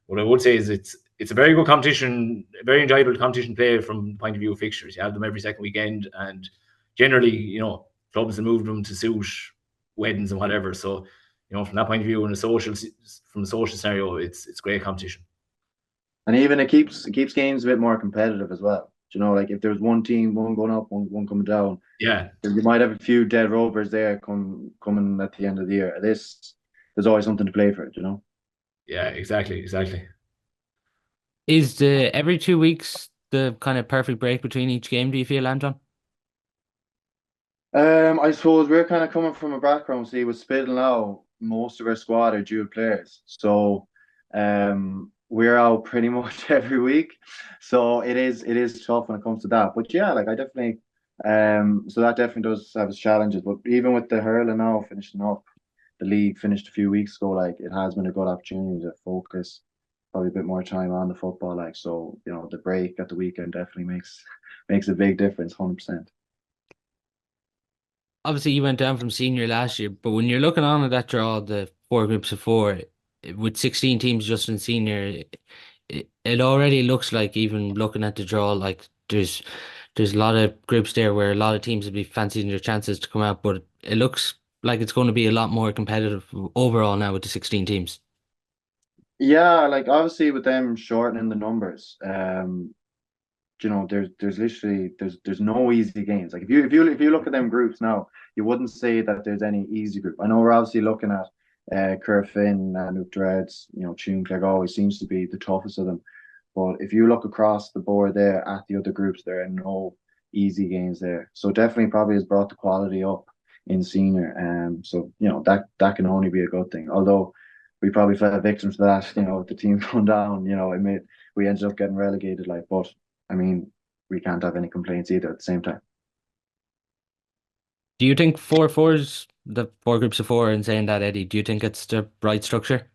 What I would say is it's a very good competition, a very enjoyable competition play from the point of view of fixtures. You have them every second weekend, and generally, clubs have moved them to suit weddings and whatever. So, from that point of view, from a social scenario, it's great competition. And even it keeps games a bit more competitive as well. Like if there's one team, one going up, one coming down, you might have a few dead rovers there coming at the end of the year. There's always something to play for it, Yeah, exactly. Is the every 2 weeks the kind of perfect break between each game, do you feel, Anton? I suppose we're kind of coming from a background, see, with Spittle now, most of our squad are dual players. So we're out pretty much every week. So it is tough when it comes to that. But yeah, like I definitely so that definitely does have its challenges. But even with the hurling now finishing up, the league finished a few weeks ago, like it has been a good opportunity to focus probably a bit more time on the football. Like, so, the break at the weekend definitely makes a big difference, 100%. Obviously, you went down from senior last year, but when you're looking on at that draw, the 4 groups of 4, with 16 teams just in senior, it already looks like, even looking at the draw, like there's a lot of groups there where a lot of teams would be fancying their chances to come out, but it looks like it's going to be a lot more competitive overall now with the 16 teams. Yeah, like obviously with them shortening the numbers, there's literally there's no easy games. Like if you look at them groups now, you wouldn't say that there's any easy group. I know we're obviously looking at Curfin and Dreads, Tune Clegg always seems to be the toughest of them. But if you look across the board there at the other groups, there are no easy games there. So definitely probably has brought the quality up in senior. So that can only be a good thing. Although we probably fell victim to that, with the team going down, we ended up getting relegated, like, but I mean, we can't have any complaints either at the same time. Do you think 4-4's the 4 groups of 4, and saying that, Eddie, do you think it's the right structure?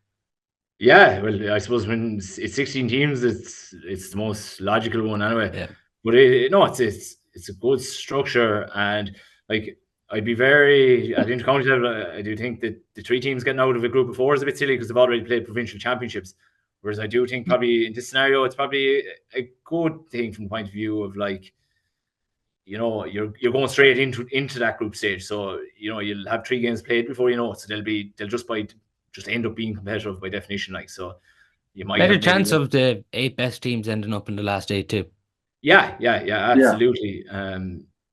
Yeah, well, I suppose when it's 16 teams, it's the most logical one anyway. Yeah. But it's a good structure, and like I'd be very at intercounty level. I do think that the 3 teams getting out of a group of 4 is a bit silly because they've already played provincial championships. Whereas I do think probably in this scenario, it's probably a good thing from the point of view of, like, you're going straight into that group stage. So, you'll have 3 games played before you know it. So they'll just end up being competitive by definition. Like, so you might better have chance of the 8 best teams ending up in the last 8 too. Yeah, absolutely.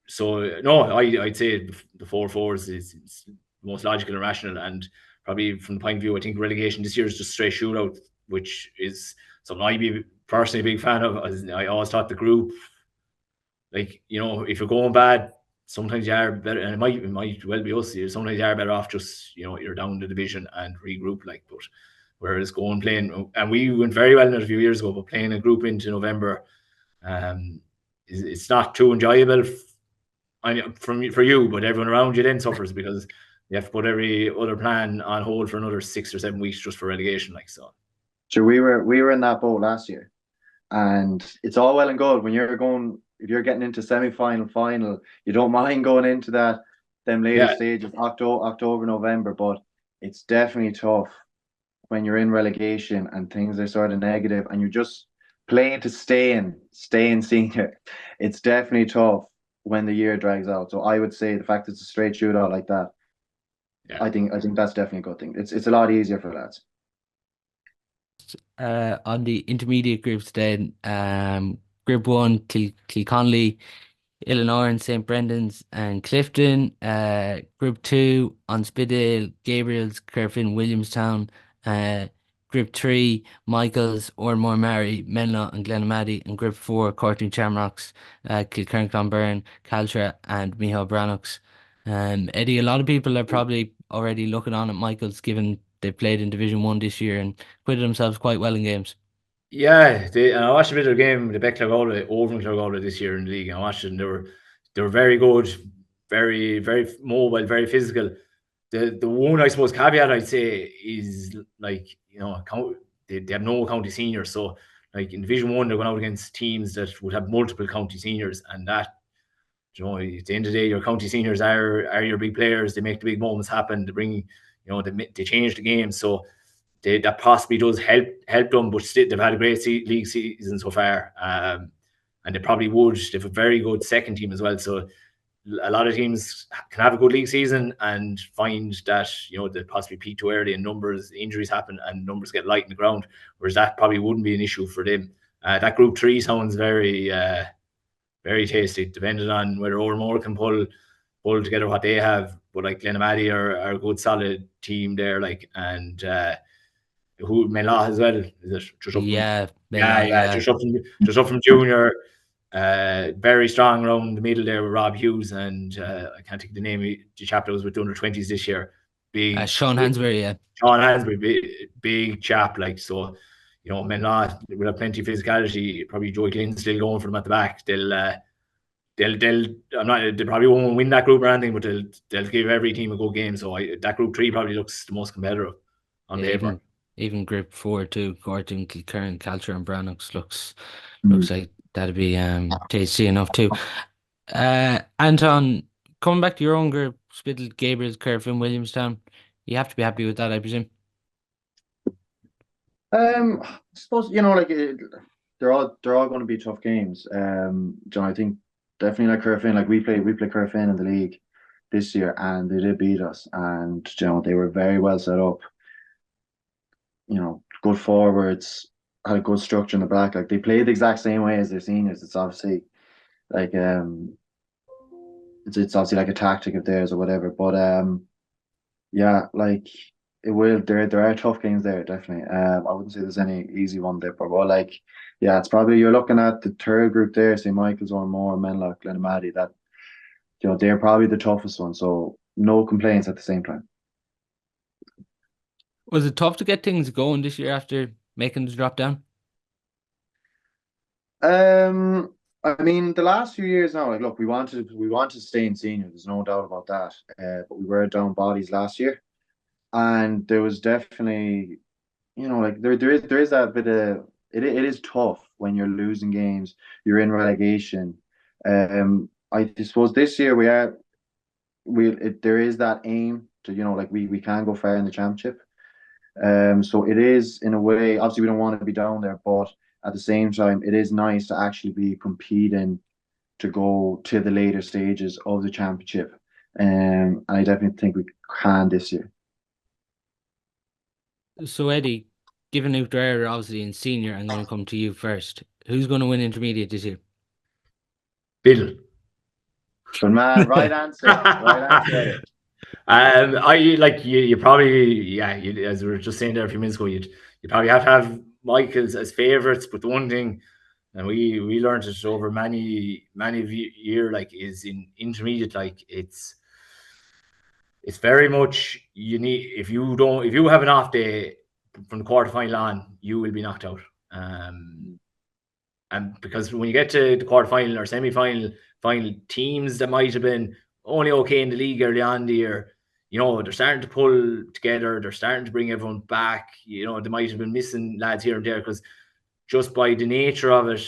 So no, I'd say the 4-4s is the most logical and rational, and probably from the point of view, I think relegation this year is just straight shootout, which is something I'd be personally a big fan of. I always thought the group, like, if you're going bad, sometimes you are better, and it might well be us. Sometimes you are better off just, you're down the division and regroup, like. But whereas playing, and we went very well in it a few years ago, but playing a group into November, it's not too enjoyable for you, but everyone around you then suffers because you have to put every other plan on hold for another 6 or 7 weeks just for relegation, like. So sure, we were in that boat last year, and it's all well and good when if you're getting into semi-final, final, you don't mind going into them later stages, October, November, but it's definitely tough when you're in relegation and things are sort of negative, and you're just playing to stay in senior, it's definitely tough when the year drags out. So I would say the fact it's a straight shootout like that, I think that's definitely a good thing. It's a lot easier for lads. On the intermediate groups then, Group 1, Clonley, Illinois and St. Brendan's and Clifton. Group 2, Onspidale, Gabriel's, Kerfin, Williamstown. Group 3, Michael's, Ormore Mary, Menlo and Glenamady. And Group 4, Courtney Shamrocks, Kilkerran Clonbyrne, Caltra and Miho Brannocks. Eddie, a lot of people are probably already looking on at Michael's, given they played in Division 1 this year and acquitted themselves quite well in games. Yeah, and I watched a bit of the game, the Beck Clogolda, over in Clogolda this year in the league. And I watched it, and they were very good, very, very mobile, very physical. The one, I suppose, caveat I'd say is, like, they have no county seniors. So, like, in Division 1, they're going out against teams that would have multiple county seniors. And that, at the end of the day, your county seniors are your big players. They make the big moments happen. They bring, they change the game. So, that possibly does help them, but still, they've had a great league season so far, and they probably would. They have a very good second team as well. So a lot of teams can have a good league season and find that they possibly peak too early and injuries happen and numbers get light in the ground, whereas that probably wouldn't be an issue for them. That Group 3 sounds very very tasty, depending on whether Ormore can pull together what they have. But like Glenamady are a good solid team there, like, and who Menla as well, is it? Just up just up from junior. Very strong around the middle there with Rob Hughes and I can't think of the name of the chap that was with the under-20s this year. Sean Hansberry, Sean Hansberry, big chap, like, so. Menla will have plenty of physicality. Probably Joey Glynn still going for them at the back. They probably won't win that group or anything, but they'll give every team a good game. So that Group 3 probably looks the most competitive on paper. Even Group 4 too, Gordon, Kilkerran, Caltra and Brannocks looks like that'd be tasty enough too. Anton, coming back to your own group, Spittle, Gabriel's, Kerfin, Williamstown, you have to be happy with that, I presume. I suppose they're all going to be tough games. I think definitely like Kerfin, like we play Kerfin in the league this year, and they did beat us, and they were very well set up. Good forwards, had a good structure in the back. Like, they played the exact same way as their seniors. It's obviously like it's obviously like a tactic of theirs or whatever. But yeah, like there are tough games there, definitely. I wouldn't say there's any easy one there, but yeah, it's probably, you're looking at the third group there, St. Michael's, Ormore, Menlock, Glenamady, that they're probably the toughest one. So no complaints at the same time. Was it tough to get things going this year after making the drop down? I mean, the last few years now, like, look, we wanted to stay in senior. There's no doubt about that. But we were down bodies last year, and there was definitely, like, there is that bit of it is tough when you're losing games. You're in relegation. I suppose this year there is that aim to, like, we can go far in the championship. So it is, in a way, obviously we don't want to be down there, but at the same time, it is nice to actually be competing to go to the later stages of the championship. And I definitely think we can this year. So Eddie, given Uachtar obviously in senior, I'm going to come to you first. Who's going to win intermediate this year? Bill. Good man, right answer. You probably, as we were just saying there a few minutes ago, you probably have to have Michael's as favourites. But the one thing, and we learned it over many years, like, is in intermediate, like, it's very much, you need, if you have an off day from the quarterfinal on, you will be knocked out. And because when you get to the quarterfinal or semi-final, teams that might have been only okay in the league early on in the year, they're starting to pull together. They're starting to bring everyone back. They might have been missing lads here and there, because just by the nature of it,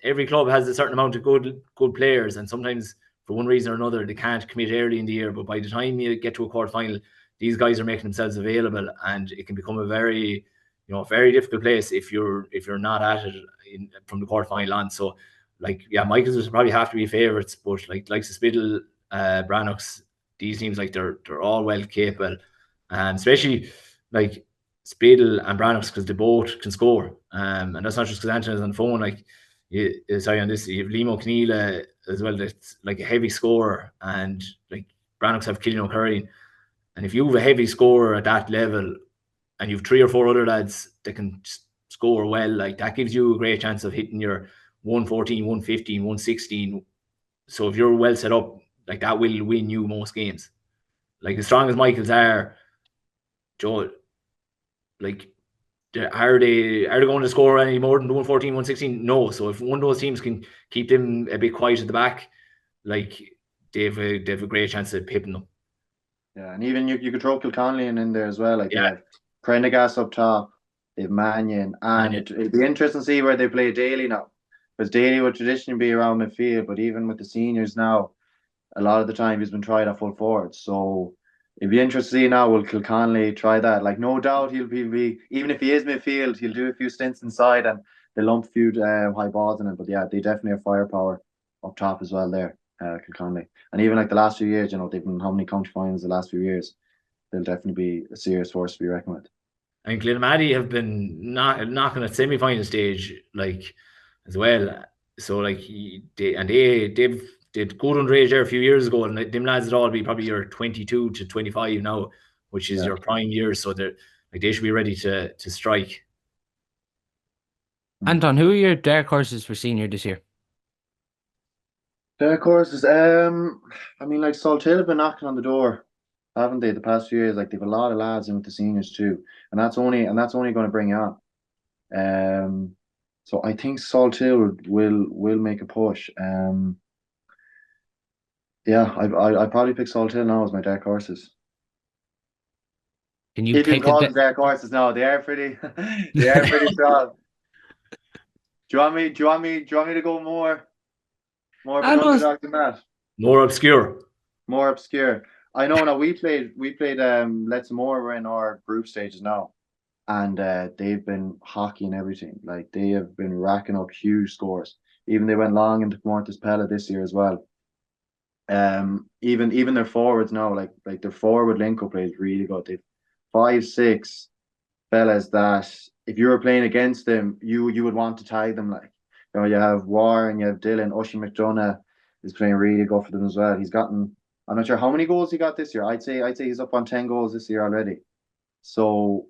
every club has a certain amount of good players, and sometimes for one reason or another they can't commit early in the year. But by the time you get to a quarterfinal, these guys are making themselves available, and it can become a very, very difficult place if you're not at it from the quarterfinal on. So, like, yeah, Michaels would probably have to be favourites, but like of Spittle, Brannocks, these teams, like, they're all well capable, and especially like Spittle and Brannocks, because they both can score, and that's not just because Antaine is on the phone. Like, on this, you have Liam O'Keefe as well, that's like a heavy scorer, and like Brannocks have Cillian O'Curry, and if you have a heavy scorer at that level, and you've 3 or 4 other lads that can score well, like, that gives you a great chance of hitting your 114, 115, 116. So if you're well set up, like, that will win you most games. Like, as strong as Michaels are, Joe, like, are they going to score any more than 114, 116? No. So if one of those teams can keep them a bit quiet at the back, like, they've a great chance of pipping them. Yeah, and even you could throw Kilconnelly in there as well. Like, they have Prendergast up top, they have Mannion, and it'd be interesting to see where they play Daly now, because Daly would traditionally be around midfield, but even with the seniors now, a lot of the time he's been tried at full forward. So it'd be interesting to see now, will Kilconnelly try that? Like, no doubt he'll be even if he is midfield, he'll do a few stints inside and they'll lump a few high balls in it. But yeah, they definitely have firepower up top as well there, Kilconnelly. And even like the last few years, they've been how many county finals the last few years? They'll definitely be a serious force to be reckoned with. And Glenmaddy have been knocking at semi-final stage, like, as well. So, like, they've did good underage there a few years ago, and them lads would all be probably your 22 to 25 now, which is your prime years. So they should be ready to strike. Anton, who are your dark horses for senior this year? Dark horses, I mean, like, Salthill have been knocking on the door, haven't they, the past few years? Like, they've a lot of lads in with the seniors too, and that's only going to bring you on. So I think Salthill will make a push. Yeah, I probably pick Salthill now as my dark horses. Can you take the dark horses now? They are pretty strong. Do you want me to go more of an underdog than that? More obscure. I know. Now we played Let's More. We're in our group stages now, and they've been hockeying everything. Like, they have been racking up huge scores. Even they went long into Mortis Pella this year as well. Even their forwards now, like their forward link-up play is really good. They've 5-6 fellas that if you were playing against them, you would want to tag them. Like, you have Warren, you have Dylan, Oisin McDonough is playing really good for them as well. He's gotten, I'm not sure how many goals he got this year. I'd say he's up on 10 goals this year already. So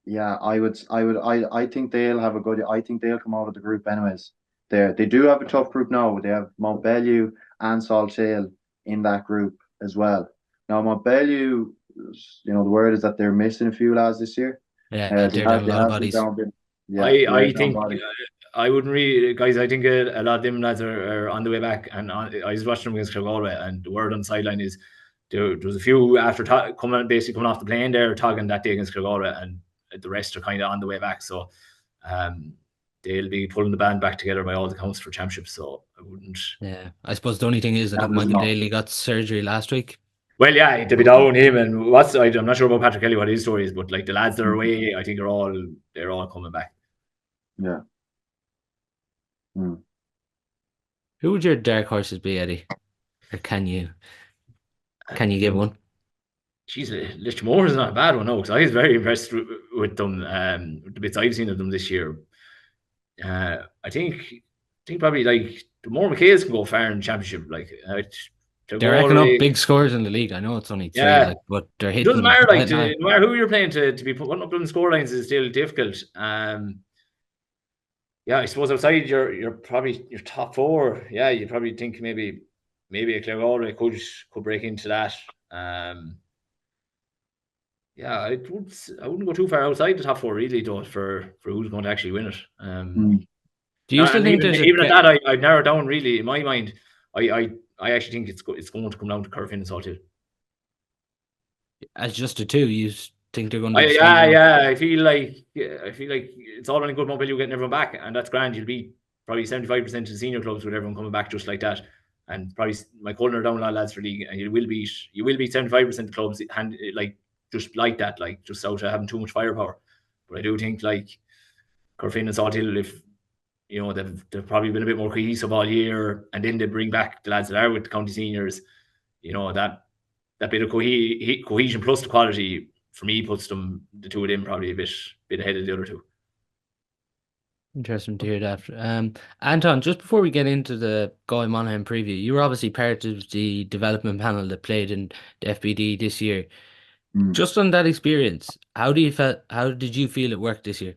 yeah, I think they'll have I think they'll come out of the group anyways. They do have a tough group now. They have Montbellew and Salthill in that group as well. Now, Montbellew, the word is that they're missing a few lads this year. Yeah, they're down a lot of bodies. I think I wouldn't really, guys. I think a lot of them lads are on the way back, and I was watching them against Galway, and the word on the sideline is there was a few after coming off the plane there talking that day against Galway, and the rest are kind of on the way back. So they'll be pulling the band back together by all accounts for championship. So I wouldn't. Yeah, I suppose the only thing is that Michael Daly got surgery last week. Well, yeah, to be down him, and I'm not sure about Patrick Kelly what his story is, but like the lads that are away, I think they're all coming back. Yeah. Who would your dark horses be, Eddie? Or can you give one? Jeez, Lichmore is not a bad one, no, because I was very impressed with them, the bits I've seen of them this year. I think probably like the more McKays can go far in the championship, like they're racking up big scores in the league. I know it's only 3, but they're hitting. It doesn't matter, like no matter who you're playing, to be putting up them score lines is still difficult. Yeah, I suppose outside you're probably your top 4. Yeah, you probably think maybe a Galway could break into that. Yeah, I wouldn't go too far outside the top 4 really, though, for who's going to actually win it. Do you still think even at that, I'd narrow down really in my mind. I actually think it's going to come down to Corofin and Salthill. As just the 2, you think they're going to? I feel like it's all only good Montbellew getting everyone back, and that's grand. You'll be probably 75% of the senior clubs with everyone coming back just like that, and probably my Cullen are down a lot of lads for league, and you will beat 75% of the clubs, and like just like that, like just out of having too much firepower. But I do think like Corfin and Salthill, if they've probably been a bit more cohesive all year, and then they bring back the lads that are with the county seniors, that bit of cohesion plus the quality for me puts them, the two of them, probably a bit ahead of the other two. Interesting to hear that. Anton, just before we get into the Galway Monaghan preview, you were obviously part of the development panel that played in the FBD this year. Just on that experience, how did you feel it worked this year?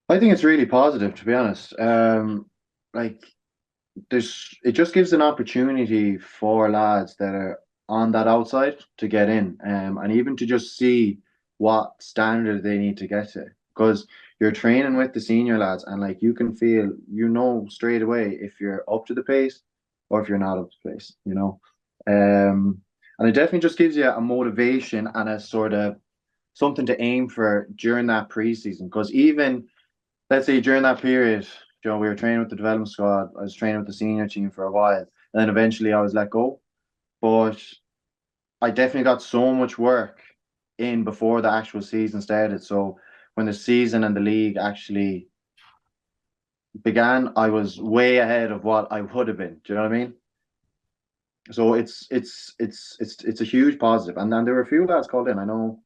I think it's really positive, to be honest. It just gives an opportunity for lads that are on that outside to get in, and even to just see what standard they need to get to, because you're training with the senior lads, and like you can feel, straight away if you're up to the pace or if you're not up to the pace, and it definitely just gives you a motivation and a sort of something to aim for during that preseason, because even let's say during that period, we were training with the development squad. I was training with the senior team for a while, and then eventually I was let go. But I definitely got so much work in before the actual season started. So when the season and the league actually began, I was way ahead of what I would have been. Do you know what I mean? So it's a huge positive. And then there were a few lads called in. I know,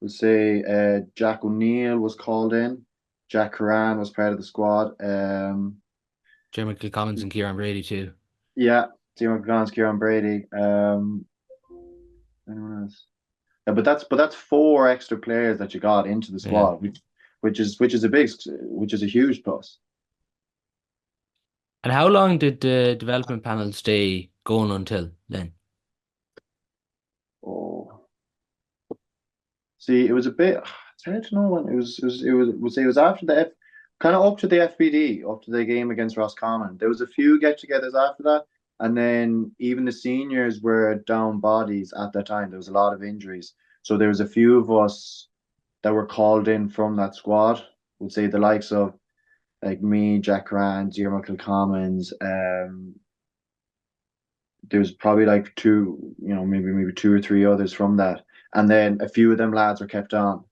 we'll say Jack O'Neill was called in. Jack Curran was part of the squad. Jeremy Kilcommons and Kieran Brady too. Yeah, Jeremy Kilcommons, Kieran Brady. Anyone else? Yeah, but that's 4 extra players that you got into the squad, which is a huge plus. And how long did the development panel stay going until then? Oh, see, it was a bit. It's hard to know when it was. It was after the kind of up to the FBD, up to the game against Roscommon. There was a few get-togethers after that, and then even the seniors were down bodies at that time. There was a lot of injuries, so there was a few of us that were called in from that squad. Would say the likes of like me, Jack Rand, Jeremy Kilcommons. There was probably like 2, maybe 2 or 3 others from that, and then a few of them lads were kept on.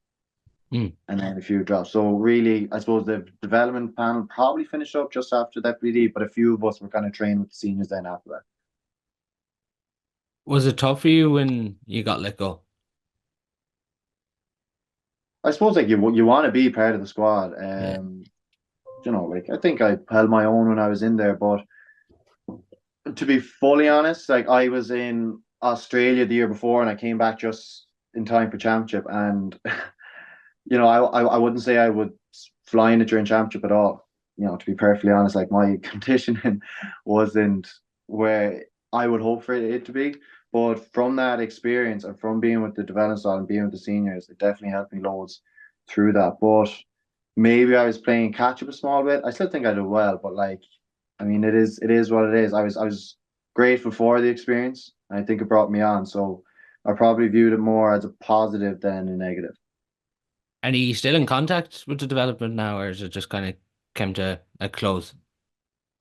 And then a few drops. So really, I suppose the development panel probably finished up just after that BD, but a few of us were kind of trained with the seniors then after that. Was it tough for you when you got let go? I suppose like you want to be part of the squad. Like I think I held my own when I was in there, but to be fully honest, like I was in Australia the year before and I came back just in time for championship, and I wouldn't say I would fly in it during championship at all. To be perfectly honest, like my conditioning wasn't where I would hope for it to be. But from that experience and from being with the development side and being with the seniors, it definitely helped me loads through that. But maybe I was playing catch up a small bit. I still think I did well, but it is what it is. I was grateful for the experience. I think it brought me on. So I probably viewed it more as a positive than a negative. And are you still in contact with the development now, or is it just kind of came to a close?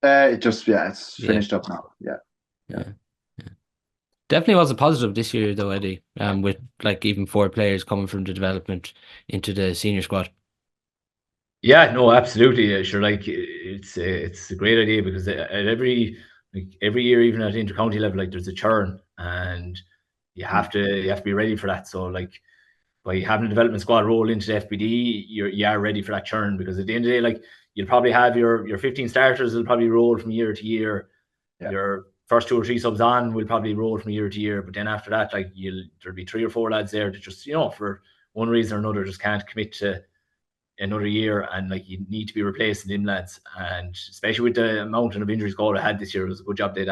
It's finished up now. Yeah. Definitely was a positive this year, though, Eddie. With like even 4 players coming from the development into the senior squad. Yeah, no, absolutely. Sure, like it's a great idea, because at every year, even at intercounty level, like there's a churn, and you have to be ready for that. So like by having a development squad roll into the FBD, you are ready for that churn, because at the end of the day, like you'll probably have your 15 starters will probably roll from year to year. Yeah. Your first 2 or 3 subs on will probably roll from year to year, but then after that, like there'll be 3 or 4 lads there that just for one reason or another just can't commit to another year, and like you need to be replacing them lads. And especially with the mountain of injuries Galway had this year, it was a good job they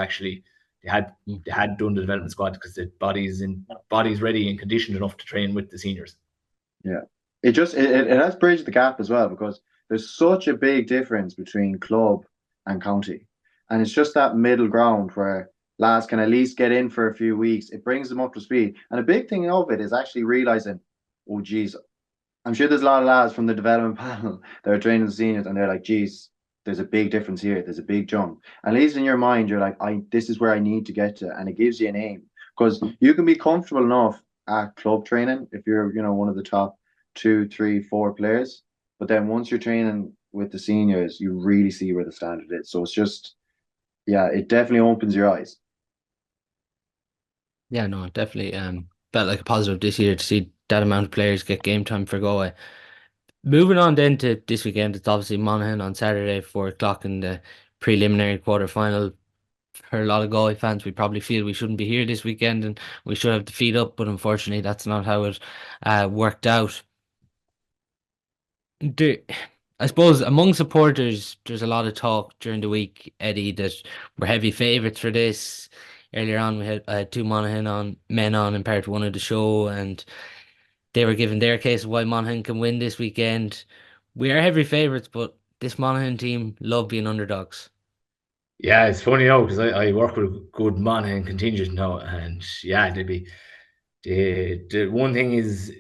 had done the development squad, because the body's ready and conditioned enough to train with the seniors. Yeah, it has bridged the gap as well, because there's such a big difference between club and county, and it's just that middle ground where lads can at least get in for a few weeks. It brings them up to speed, and a big thing of it is actually realizing, oh geez, I'm sure there's a lot of lads from the development panel that are training the seniors, and they're like, geez, there's a big difference here. There's a big jump. And at least in your mind, you're like, this is where I need to get to. And it gives you an aim, because you can be comfortable enough at club training if you're, one of the top 2, 3, 4 players. But then once you're training with the seniors, you really see where the standard is. So it's just, yeah, it definitely opens your eyes. Yeah, no, it definitely felt like a positive this year to see that amount of players get game time for Galway. Moving on then to this weekend, it's obviously Monaghan on Saturday, 4 o'clock in the preliminary quarter final. For a lot of Galway fans, we probably feel we shouldn't be here this weekend and we should have the feet up, but unfortunately, that's not how it worked out. I suppose among supporters, there's a lot of talk during the week, Eddie, that we're heavy favourites for this. Earlier on, we had two Monaghan men on in part one of the show, and they were given their case of why Monaghan can win this weekend. We are heavy favourites, but this Monaghan team love being underdogs. Yeah, it's funny now because I work with a good Monaghan contingent now, and yeah, the one thing is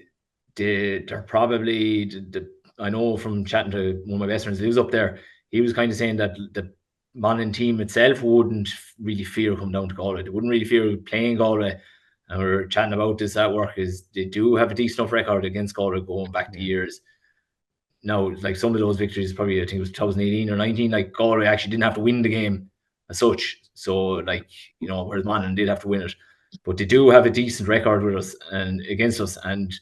they're probably I know from chatting to one of my best friends who's up there, he was kind of saying that the Monaghan team itself wouldn't really fear coming down to Galway. They wouldn't really fear playing Galway. And we were chatting about this at work, is they do have a decent enough record against Galway going back to years. Now, like some of those victories, probably I think it was 2018 or 19, like Galway actually didn't have to win the game as such. So, like, you know, whereas Monaghan did have to win it. But they do have a decent record with us and against us. And,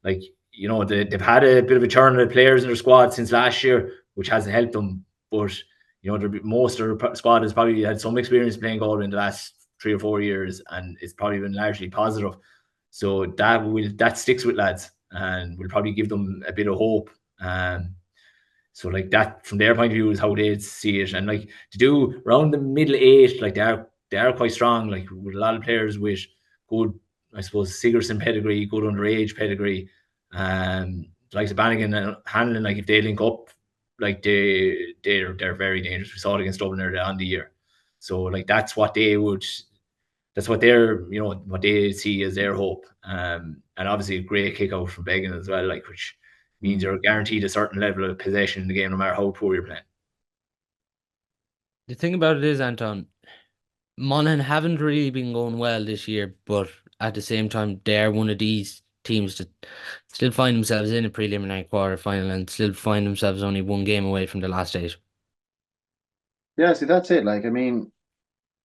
like, you know, they've had a bit of a churn of players in their squad since last year, which hasn't helped them. But, you know, most of their squad has probably had some experience playing Galway in the last 3 or 4 years, and it's probably been largely positive. So that sticks with lads and will probably give them a bit of hope. So like that from their point of view is how they see it. And like to do around the middle eight, like they are quite strong, like with a lot of players with good, I suppose, Sigerson pedigree, good underage pedigree. Like the Bannigan and Hanlon, like if they link up, like they're very dangerous. We saw it against Dublin earlier on the year. So like that's what they're, you know, what they see as their hope. And obviously a great kick out from Beggan as well, like which means you're guaranteed a certain level of possession in the game no matter how poor you're playing. The thing about it is, Anton, Monaghan haven't really been going well this year, but at the same time, they're one of these teams that still find themselves in a preliminary quarter final and still find themselves only one game away from the last 8. Yeah, see, that's it. Like, I mean,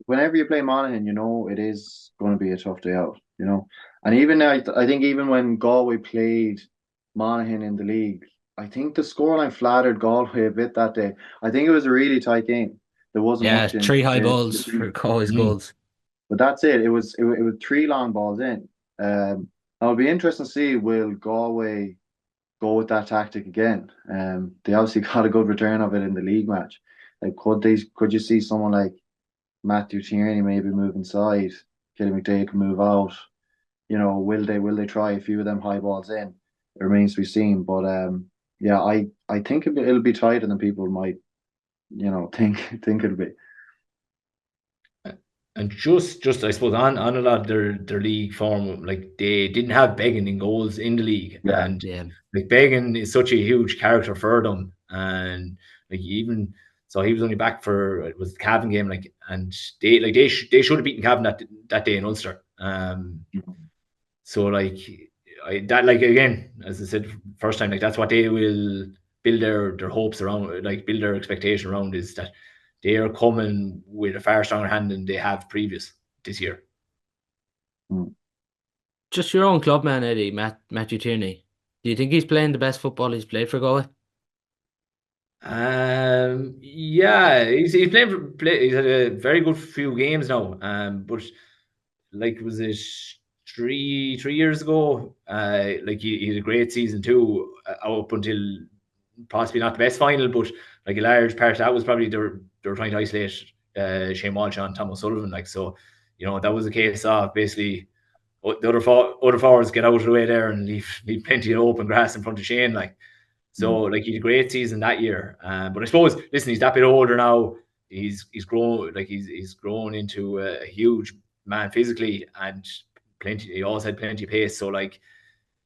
whenever you play Monaghan, you know it is going to be a tough day out, you know. And even now, I think even when Galway played Monaghan in the league, I think the scoreline flattered Galway a bit that day. I think it was a really tight game. There wasn't much in 3 high balls for Galway's goals. But that's it. It was 3 long balls in. It'll be interesting to see, will Galway go with that tactic again? They obviously got a good return of it in the league match. Like, could you see someone like Matthew Tierney maybe move inside, Kelly McDade can move out? You know, will they try a few of them high balls in? It remains to be seen. But yeah, I think it'll be tighter than people might, you know, think it'll be. And just I suppose on a lot of their league form, like they didn't have Beggan in goals in the league, and like Beggan is such a huge character for them, and like even so he was only back for it was the Cavan game, like, and they should have beaten Cavan that day in Ulster. So like that, like again, as I said first time, like that's what they will build their hopes around, like build their expectation around, is that they are coming with a far stronger hand than they have previous this year. Just your own club man, Eddie, Matthew Tierney. Do you think he's playing the best football he's played for Galway? Yeah, he's playing he's had a very good few games now. But like, was it three years ago? Like he had a great season too, up until possibly not the best final, but like a large part of that was probably they were trying to isolate Shane Walsh and Tom O'Sullivan. Like, so, you know, that was a case of basically the other forwards get out of the way there and leave plenty of open grass in front of Shane. Like, so like he had a great season that year. But I suppose, listen, he's that bit older now. He's grown, like he's grown into a huge man physically, and he always had plenty of pace. So like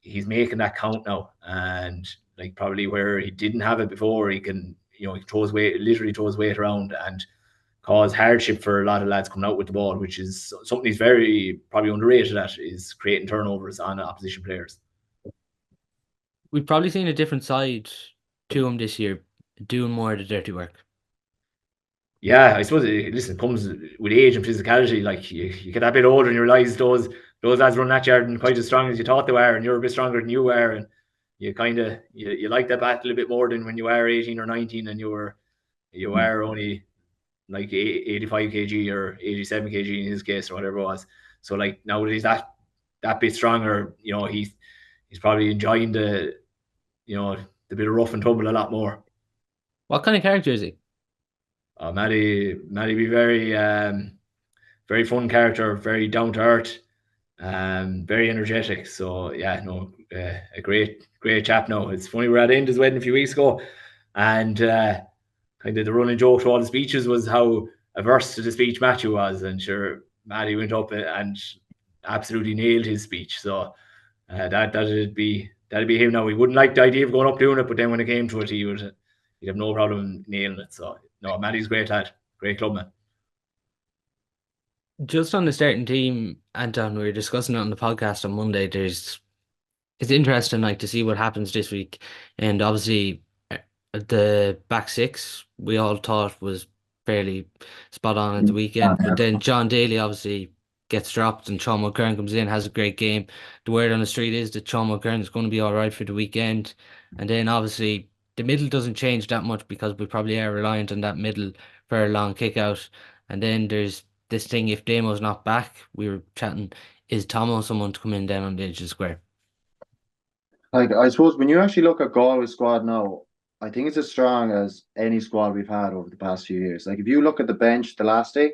he's making that count now, and like probably where he didn't have it before, he can, you know, he literally throws weight around and cause hardship for a lot of lads coming out with the ball, which is something he's very probably underrated at, is creating turnovers on opposition players. We've probably seen a different side to him this year, doing more of the dirty work. Yeah, I suppose it comes with age and physicality. Like you get a bit older and you realise those lads run that yard and quite as strong as you thought they were, and you're a bit stronger than you were, and you kind of you like that battle a bit more than when you were 18 or 19 and you were only like 85 kg or 87 kg in his case or whatever it was. So like nowadays that bit stronger, he's probably enjoying the the bit of rough and tumble a lot more. What kind of character is he? Maddie be very fun character, very down to earth, very energetic. So yeah, no, a great chap. No, it's funny, we're at Inda's wedding a few weeks ago, and kind of the running joke to all the speeches was how averse to the speech Matthew was, and sure, Maddie went up and absolutely nailed his speech. So that'd be him. Now, he wouldn't like the idea of going up doing it, but then when it came to it, he'd have no problem nailing it. So no, Maddie's a great lad, great clubman. Just on the starting team, Anton, we were discussing it on the podcast on Monday. It's interesting, like, to see what happens this week, and obviously the back six we all thought was fairly spot on at the weekend, but then John Daly obviously gets dropped and Sean Mulkern comes in, has a great game. The word on the street is that Sean Mulkern is going to be all right for the weekend, and then obviously the middle doesn't change that much because we probably are reliant on that middle for a long kick out, and then there's this thing, if Damo's not back, we were chatting, is Tomo someone to come in down on the edge of the square? Like, I suppose when you actually look at Galway's squad now, I think it's as strong as any squad we've had over the past few years. Like, if you look at the bench the last day, I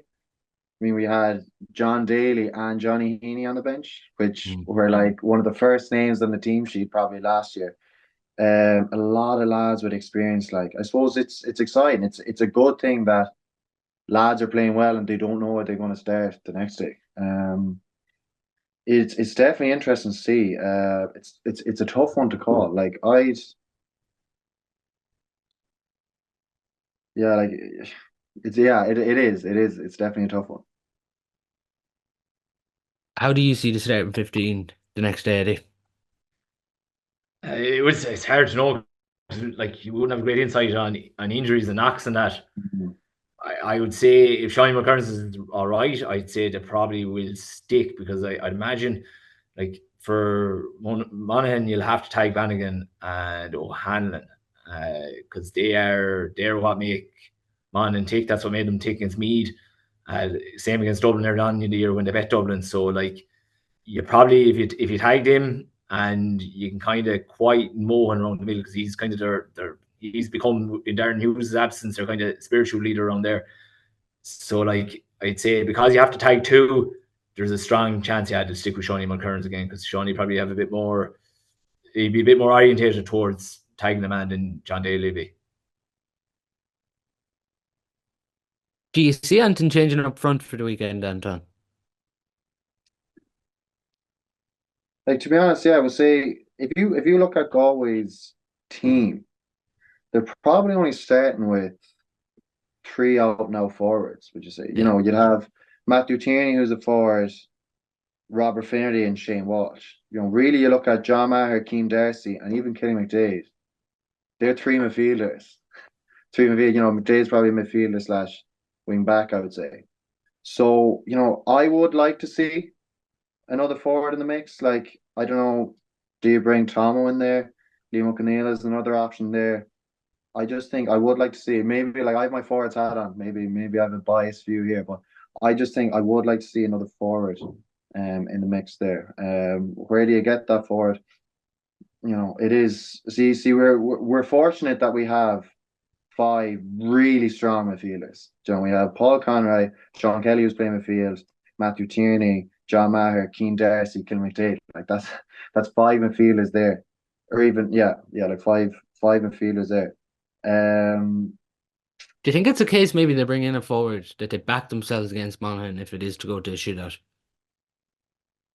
mean, we had John Daly and Johnny Heaney on the bench, which were like one of the first names on the team sheet probably last year. A lot of lads with experience. Like, I suppose it's exciting. It's a good thing that lads are playing well and they don't know what they're going to start the next day. It's definitely interesting to see. It's a tough one to call. Like, it is. It's definitely a tough one. How do you see the starting 15 the next day, Eddie? It's hard to know. Like, you wouldn't have great insight on injuries and knocks and that. I would say if Shiny McKerns is all right, I'd say they probably will stick, because I'd imagine, like, for Monaghan, you'll have to tag Bannigan and O'Hanlon, because they're what make Monaghan tick. That's what made them tick against Meath. Same against Dublin early on in the year when they bet Dublin. So, like, you probably, if you tagged him and you can kind of quiet Mone around the middle, because he's kind of he's become, in Darren Hughes' absence, their kind of spiritual leader around there. So, like, I'd say because you have to tag two, there's a strong chance you had to stick with Shawnee Mulkerns again, because Shawnee probably have he'd be a bit more orientated towards tagging the man than John Daly be. Do you see Antaine changing up front for the weekend, Anton? Like, to be honest, yeah, I would say if you look at Galway's team, they're probably only starting with 3 out now forwards, would you say? You know, you'd have Matthew Tierney, who's a forward, Robert Finnerty and Shane Walsh. You know, really, you look at John Maher, Keane Dessie, and even Kenny McDade. They're 3 midfielders. McDade's probably a midfielder / wing back, I would say. So, I would like to see another forward in the mix. Like, I don't know, do you bring Tomo in there? Liam O'Connell is another option there. I just think I would like to see, maybe, like, I have my forwards hat on. Maybe I have a biased view here, but I just think I would like to see another forward in the mix there. Where do you get that forward? It is, we're fortunate that we have 5 really strong midfielders. We have Paul Conroy, Sean Kelly, who's playing midfield, Matthew Tierney, John Maher, Keane Darcy, Killian McDade. Like, that's 5 midfielders there, or even like five midfielders there. Do you think it's a case maybe they bring in a forward that they back themselves against Monaghan if it is to go to a shootout?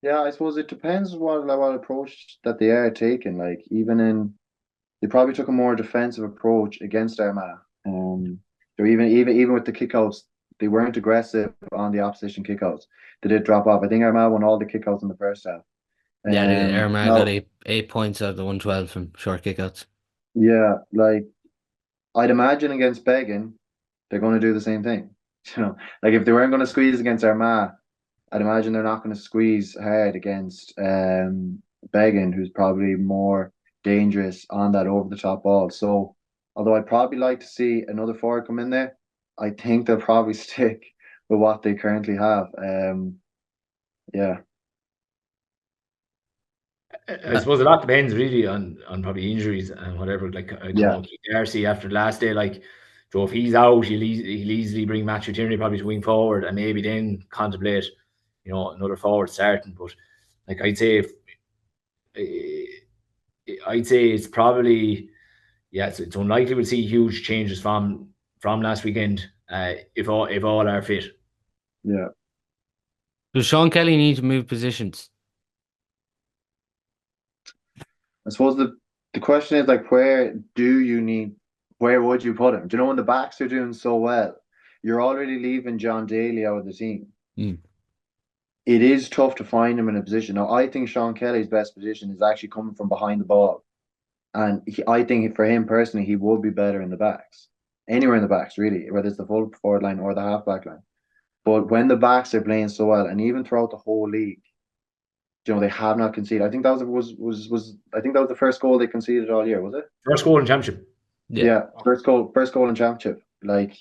Yeah, I suppose it depends what approach that they are taking. Like, they probably took a more defensive approach against Armagh. So even with the kickouts, they weren't aggressive on the opposition kickouts. They did drop off. I think Armagh won all the kickouts in the first half. Yeah, Armagh got No, 8 points out of the 112 from short kickouts. yeah, like I'd imagine against Began, they're going to do the same thing. Like if they weren't going to squeeze against Armagh, I'd imagine they're not going to squeeze hard against Began, who's probably more dangerous on that over the top ball. So, although I'd probably like to see another forward come in there, I think they'll probably stick with what they currently have. Yeah, I suppose a lot depends really on probably injuries and whatever. Like I don't yeah, know, Darcy after the last day, like Joe, if he's out, he'll easily bring Matthew Tierney probably to wing forward and maybe then contemplate, another forward starting. But like I'd say it's probably it's unlikely we'll see huge changes from last weekend if all are fit. yeah. Does Sean Kelly need to move positions? I suppose the question is like, where would you put him? Do you know when the backs are doing so well, you're already leaving John Daly out of the team. Mm. It is tough to find him in a position. Now, I think Sean Kelly's best position is actually coming from behind the ball. And I think for him personally, he would be better in the backs. Anywhere in the backs, really, whether it's the full forward line or the half back line. But when the backs are playing so well, and even throughout the whole league, they have not conceded. I think that was I think that was the first goal they conceded all year, was it? First goal in championship. Yeah, first goal in championship. Like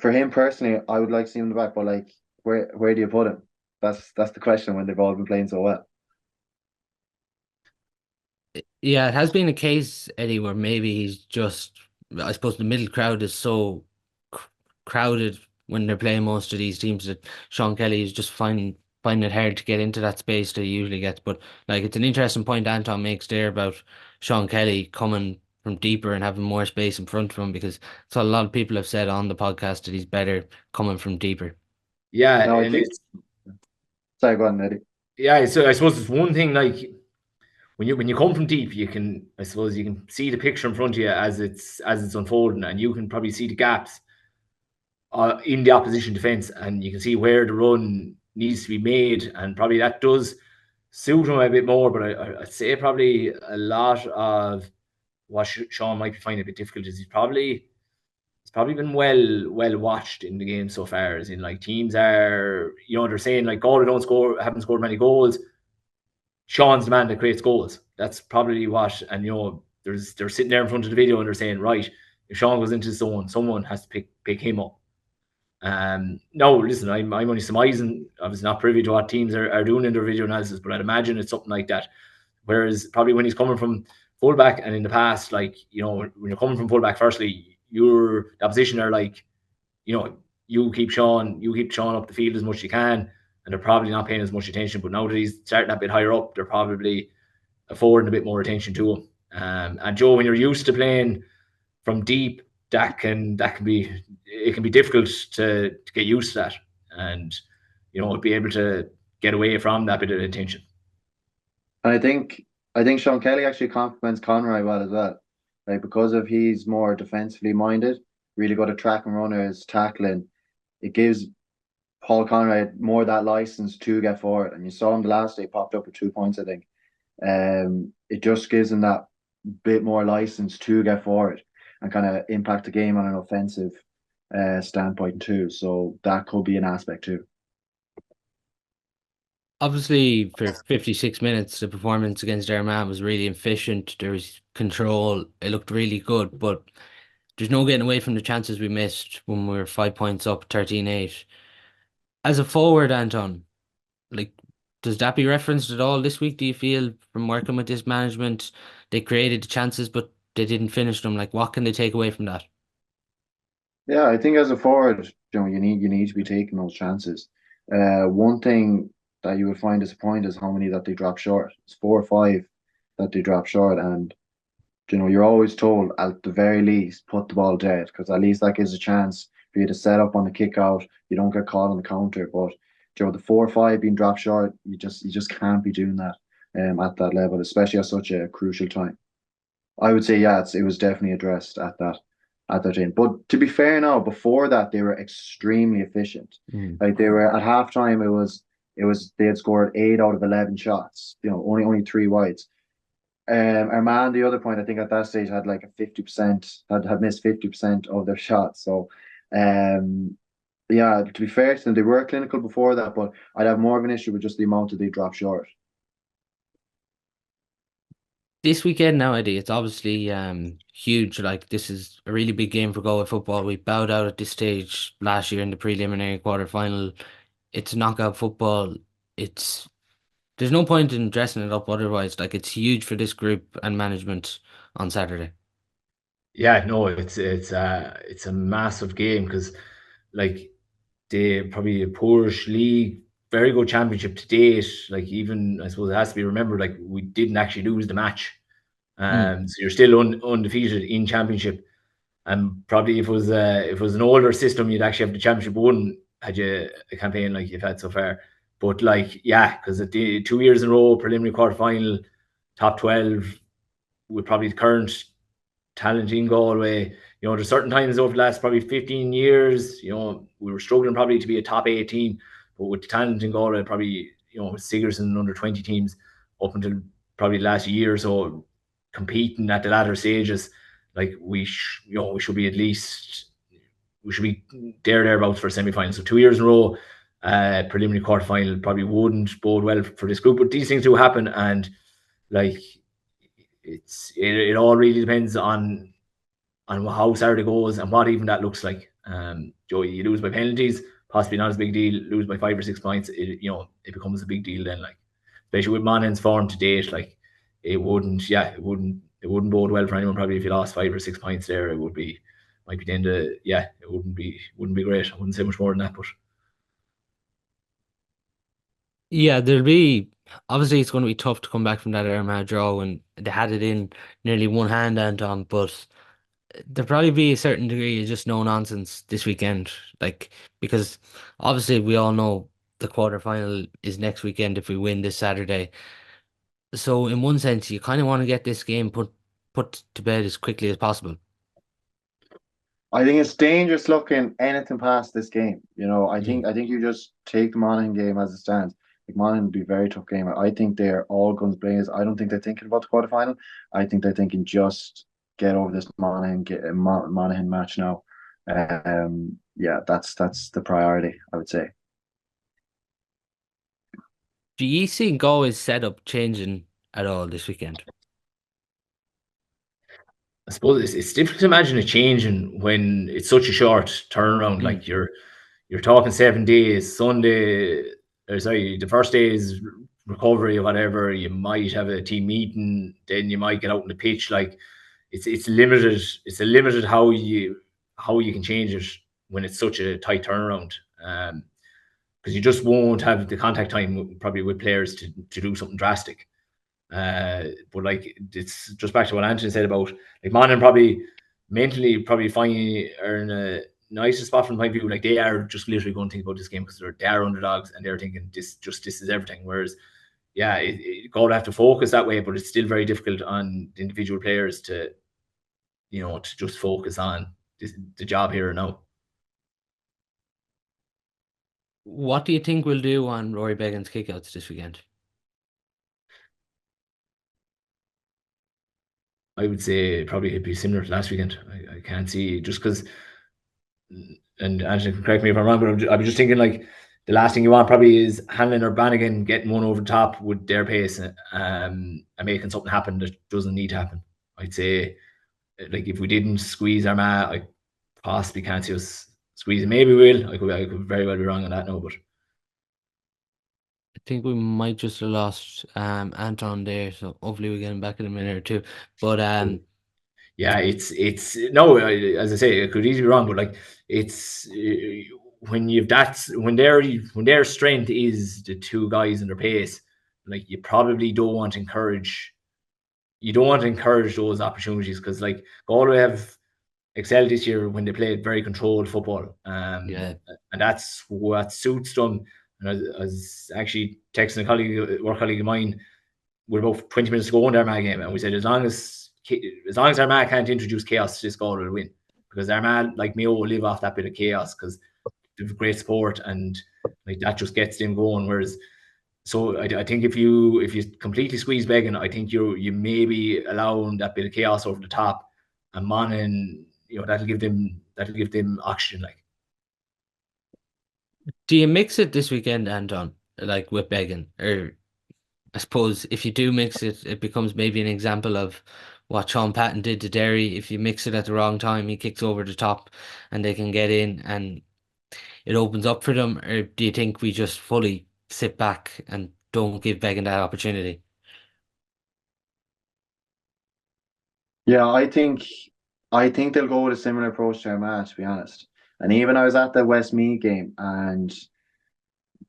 for him personally, I would like to see him in the back, but like where do you put him? That's the question when they've all been playing so well. Yeah, it has been a case, Eddie, where maybe he's just, I suppose the middle crowd is so crowded when they're playing most of these teams that Sean Kelly is just finding it hard to get into that space that he usually gets. But like, it's an interesting point Anton makes there about Sean Kelly coming from deeper and having more space in front of him, because it's a lot of people have said on the podcast that he's better coming from deeper. Yeah, No, I and think. Sorry, go on, Eddie. yeah, so I suppose it's one thing like when you come from deep, you can see the picture in front of you as it's unfolding, and you can probably see the gaps in the opposition defense, and you can see where the run needs to be made, and probably that does suit him a bit more. But I'd say probably a lot of what Sean might be finding a bit difficult is he's probably been well watched in the game so far. As in, like, teams are, they're saying like Galway haven't scored many goals. Sean's the man that creates goals. That's probably what, and they're sitting there in front of the video and they're saying, right, if Sean goes into the zone, someone has to pick him up. No, listen, I'm only surmising. I was not privy to what teams are doing in their video analysis, but I'd imagine it's something like that. Whereas probably when he's coming from fullback, and in the past, like, when you're coming from fullback, firstly, the opposition are like, you keep Sean up the field as much as you can, and they're probably not paying as much attention. But now that he's starting a bit higher up, they're probably affording a bit more attention to him. And Joe, when you're used to playing from deep, it can be difficult to get used to that, and be able to get away from that bit of attention. And I think Sean Kelly actually complements Conroy well as well. Like, because of he's more defensively minded, really good at tracking runners, tackling. It gives Paul Conroy more that license to get forward. And you saw him the last day, popped up with 2 points, I think. It just gives him that bit more license to get forward and kind of impact the game on an offensive standpoint too. So that could be an aspect too. Obviously, for 56 minutes, the performance against Armagh was really efficient. There was control. It looked really good, but there's no getting away from the chances we missed when we were 5 points up, 13-8. As a forward, Anton, like, does that be referenced at all this week? Do you feel, from working with this management, they created the chances, but they didn't finish them? Like, what can they take away from that? Yeah, I think as a forward, you need to be taking those chances. One thing that you would find disappointing is how many that they drop short. It's 4 or 5 that they drop short, and you're always told at the very least put the ball dead, because at least that gives a chance for you to set up on the kick out. You don't get caught on the counter. But the 4 or 5 being dropped short, you just can't be doing that at that level, especially at such a crucial time. I would say, yeah, it was definitely addressed at that time. But to be fair now, before that, they were extremely efficient. Mm. Like, they were at halftime, it was they had scored 8 out of 11 shots. Only 3 wides. Armand, the other point, I think at that stage had like a 50%, had missed 50% of their shots. So, yeah, to be fair to them, they were clinical before that, but I'd have more of an issue with just the amount that they dropped short. This weekend now, Eddie, it's obviously huge. Like, this is a really big game for Galway football. We bowed out at this stage last year in the preliminary quarter-final. It's knockout football. There's no point in dressing it up otherwise. Like, it's huge for this group and management on Saturday. Yeah, no, it's a massive game because, like, they probably a poorish league, very good championship to date. Like, even I suppose it has to be remembered, like, we didn't actually lose the match, so you're still undefeated in championship. And probably if it was an older system, you'd actually have the championship won had you a campaign like you've had so far. But like, yeah, because at the 2 years in a row, preliminary quarter final, top 12, with probably the current talent in Galway. There's certain times over the last probably 15 years, we were struggling probably to be a top 8 team, but with the talent in Galway, probably, with Sigerson under 20 teams up until probably the last year or so, competing at the latter stages, like we should be at least, we should be thereabouts for a semi-final. So 2 years in a row, preliminary quarter final probably wouldn't bode well for this group, but these things do happen, and like, it all really depends on how Saturday goes and what even that looks like. Joey, you lose by penalties, possibly not as big deal. Lose by 5 or 6 points, it becomes a big deal then. Like, especially with Monaghan's form to date, like it wouldn't bode well for anyone. Probably if you lost 5 or 6 points there, it might be the end of, it wouldn't be great. I wouldn't say much more than that, but yeah, obviously it's going to be tough to come back from that Armagh draw, and they had it in nearly one hand, Antaine, but there'll probably be a certain degree of just no nonsense this weekend, like, because obviously we all know the quarterfinal is next weekend if we win this Saturday. So in one sense, you kind of want to get this game put to bed as quickly as possible. I think it's dangerous looking anything past this game. I think you just take the Monaghan game as it stands. Like, Monaghan would be a very tough game. I think they're all guns blazing. I don't think they're thinking about the quarterfinal. I think they're thinking just get over this Monaghan match now. Yeah, that's the priority, I would say. Do you see Galway's setup changing at all this weekend? I suppose it's difficult to imagine it changing when it's such a short turnaround. Like, you're talking 7 days. Sunday, the first day is recovery or whatever. You might have a team meeting, then you might get out on the pitch. Like, it's limited. It's a limited how you can change it when it's such a tight turnaround. Because you just won't have the contact time probably with players to do something drastic. But like, it's just back to what Antaine said about, like, Monaghan probably mentally are in a nicer spot from my view. Like, they are just literally going to think about this game because they are underdogs and they're thinking this is everything. Whereas, yeah, got to have to focus that way, but it's still very difficult on the individual players to just focus on the job here and now. What do you think we'll do on Rory Beggan's kickouts this weekend? I would say probably it'd be similar to last weekend. I can't see, just because, and Angela can correct me if I'm wrong, but I was just thinking, like, the last thing you want probably is Hanlon or Bannigan getting one over the top with their pace and making something happen that doesn't need to happen. I'd say, like, if we didn't squeeze Armagh, I possibly can't see us squeezing. Maybe we'll. I could very well be wrong on that now, but I think we might just have lost Antaine there, so hopefully we get him back in a minute or two. But yeah, it's no, as I say, it could easily be wrong, but like, it's when their strength is the two guys and their pace, like, you probably don't want to encourage those opportunities, because, like, Galway have excelled this year when they played very controlled football, yeah, and that's what suits them. And I was actually texting a work colleague of mine, with about 20 minutes to go in the Armagh game, and we said, as long as Armagh can't introduce chaos, this Galway will win, because Armagh, like Mayo, will live off that bit of chaos because they have great support, and like that just gets them going. Whereas, so I think if you completely squeeze Beggan, I think you may be allowing that bit of chaos over the top, and Monaghan, that'll give them oxygen. Like, Do you mix it this weekend, Anton, like with Beggan? Or I suppose if you do mix it, it becomes maybe an example of what Sean Patton did to Derry. If you mix it at the wrong time, he kicks over the top and they can get in and it opens up for them. Or do you think we just fully sit back and don't give Beggan that opportunity? Yeah, I think they'll go with a similar approach to Armagh, to be honest. And even I was at the Westmeath game, and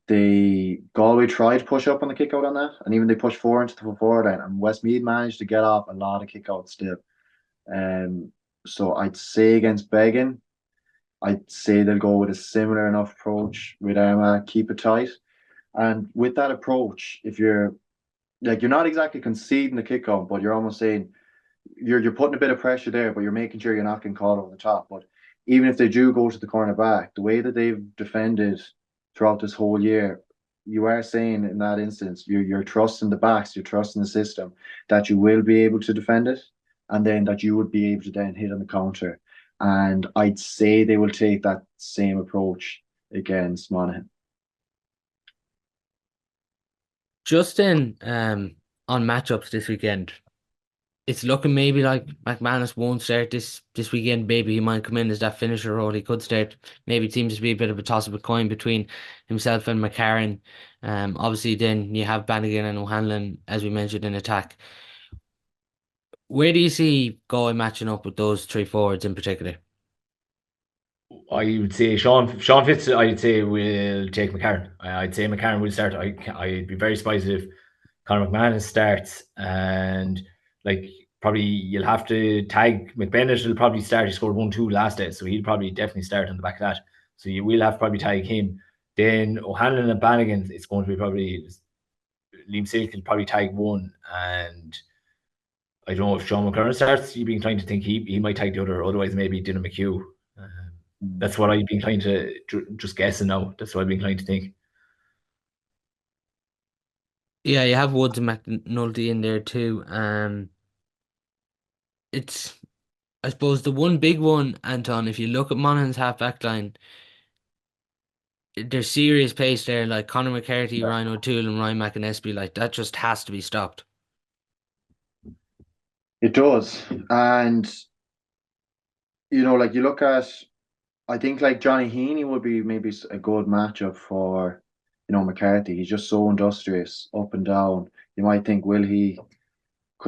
Galway tried to push up on the kick out on that, and even they pushed four into the forward line, and Westmeath managed to get off a lot of kick outs still. So I'd say against Beggan, I'd say they'll go with a similar enough approach with Armagh, keep it tight. And with that approach, if you're not exactly conceding the kick out, but you're almost saying you're putting a bit of pressure there, but you're making sure you're not getting caught over the top. But even if they do go to the corner back, the way that they've defended throughout this whole year, you are saying in that instance, you're trusting the backs, you're trusting the system, that you will be able to defend it, and then that you would be able to then hit on the counter. And I'd say they will take that same approach against Monaghan. Just in on matchups this weekend, it's looking maybe like McManus won't start this weekend. Maybe he might come in as that finisher role. He could start. Maybe it seems to be a bit of a toss of a coin between himself and McCarron. Obviously, then you have Bannigan and O'Hanlon, as we mentioned, in attack. Where do you see Galway matching up with those three forwards in particular? I would say Sean Fitz, I'd say, will take McCarron. I'd say McCarron will start. I'd be very surprised if Conor McManus starts, and like probably you'll have to tag McBennett. Will probably start. He scored 1-2 last day, so he'll probably definitely start on the back of that. So you will have to probably tag him. Then O'Hanlon and Bannigan, it's going to be probably Liam Silk will probably tag one, and I don't know if Sean McCurran starts. You'd be inclined to think he might tag the other. Otherwise, maybe Dylan McHugh. That's what I'd be inclined to just guessing now. That's what I'd be inclined to think. Yeah, you have Woods and McNulty in there too. It's, I suppose, the one big one, Anton. If you look at Monaghan's half back line, there's serious pace there. Like Conor McCarthy, Ryan O'Toole, and Ryan McInnesby. Like that just has to be stopped. It does. And like you look at, I think like Johnny Heaney would be maybe a good matchup for, McCarthy. He's just so industrious up and down. You might think, could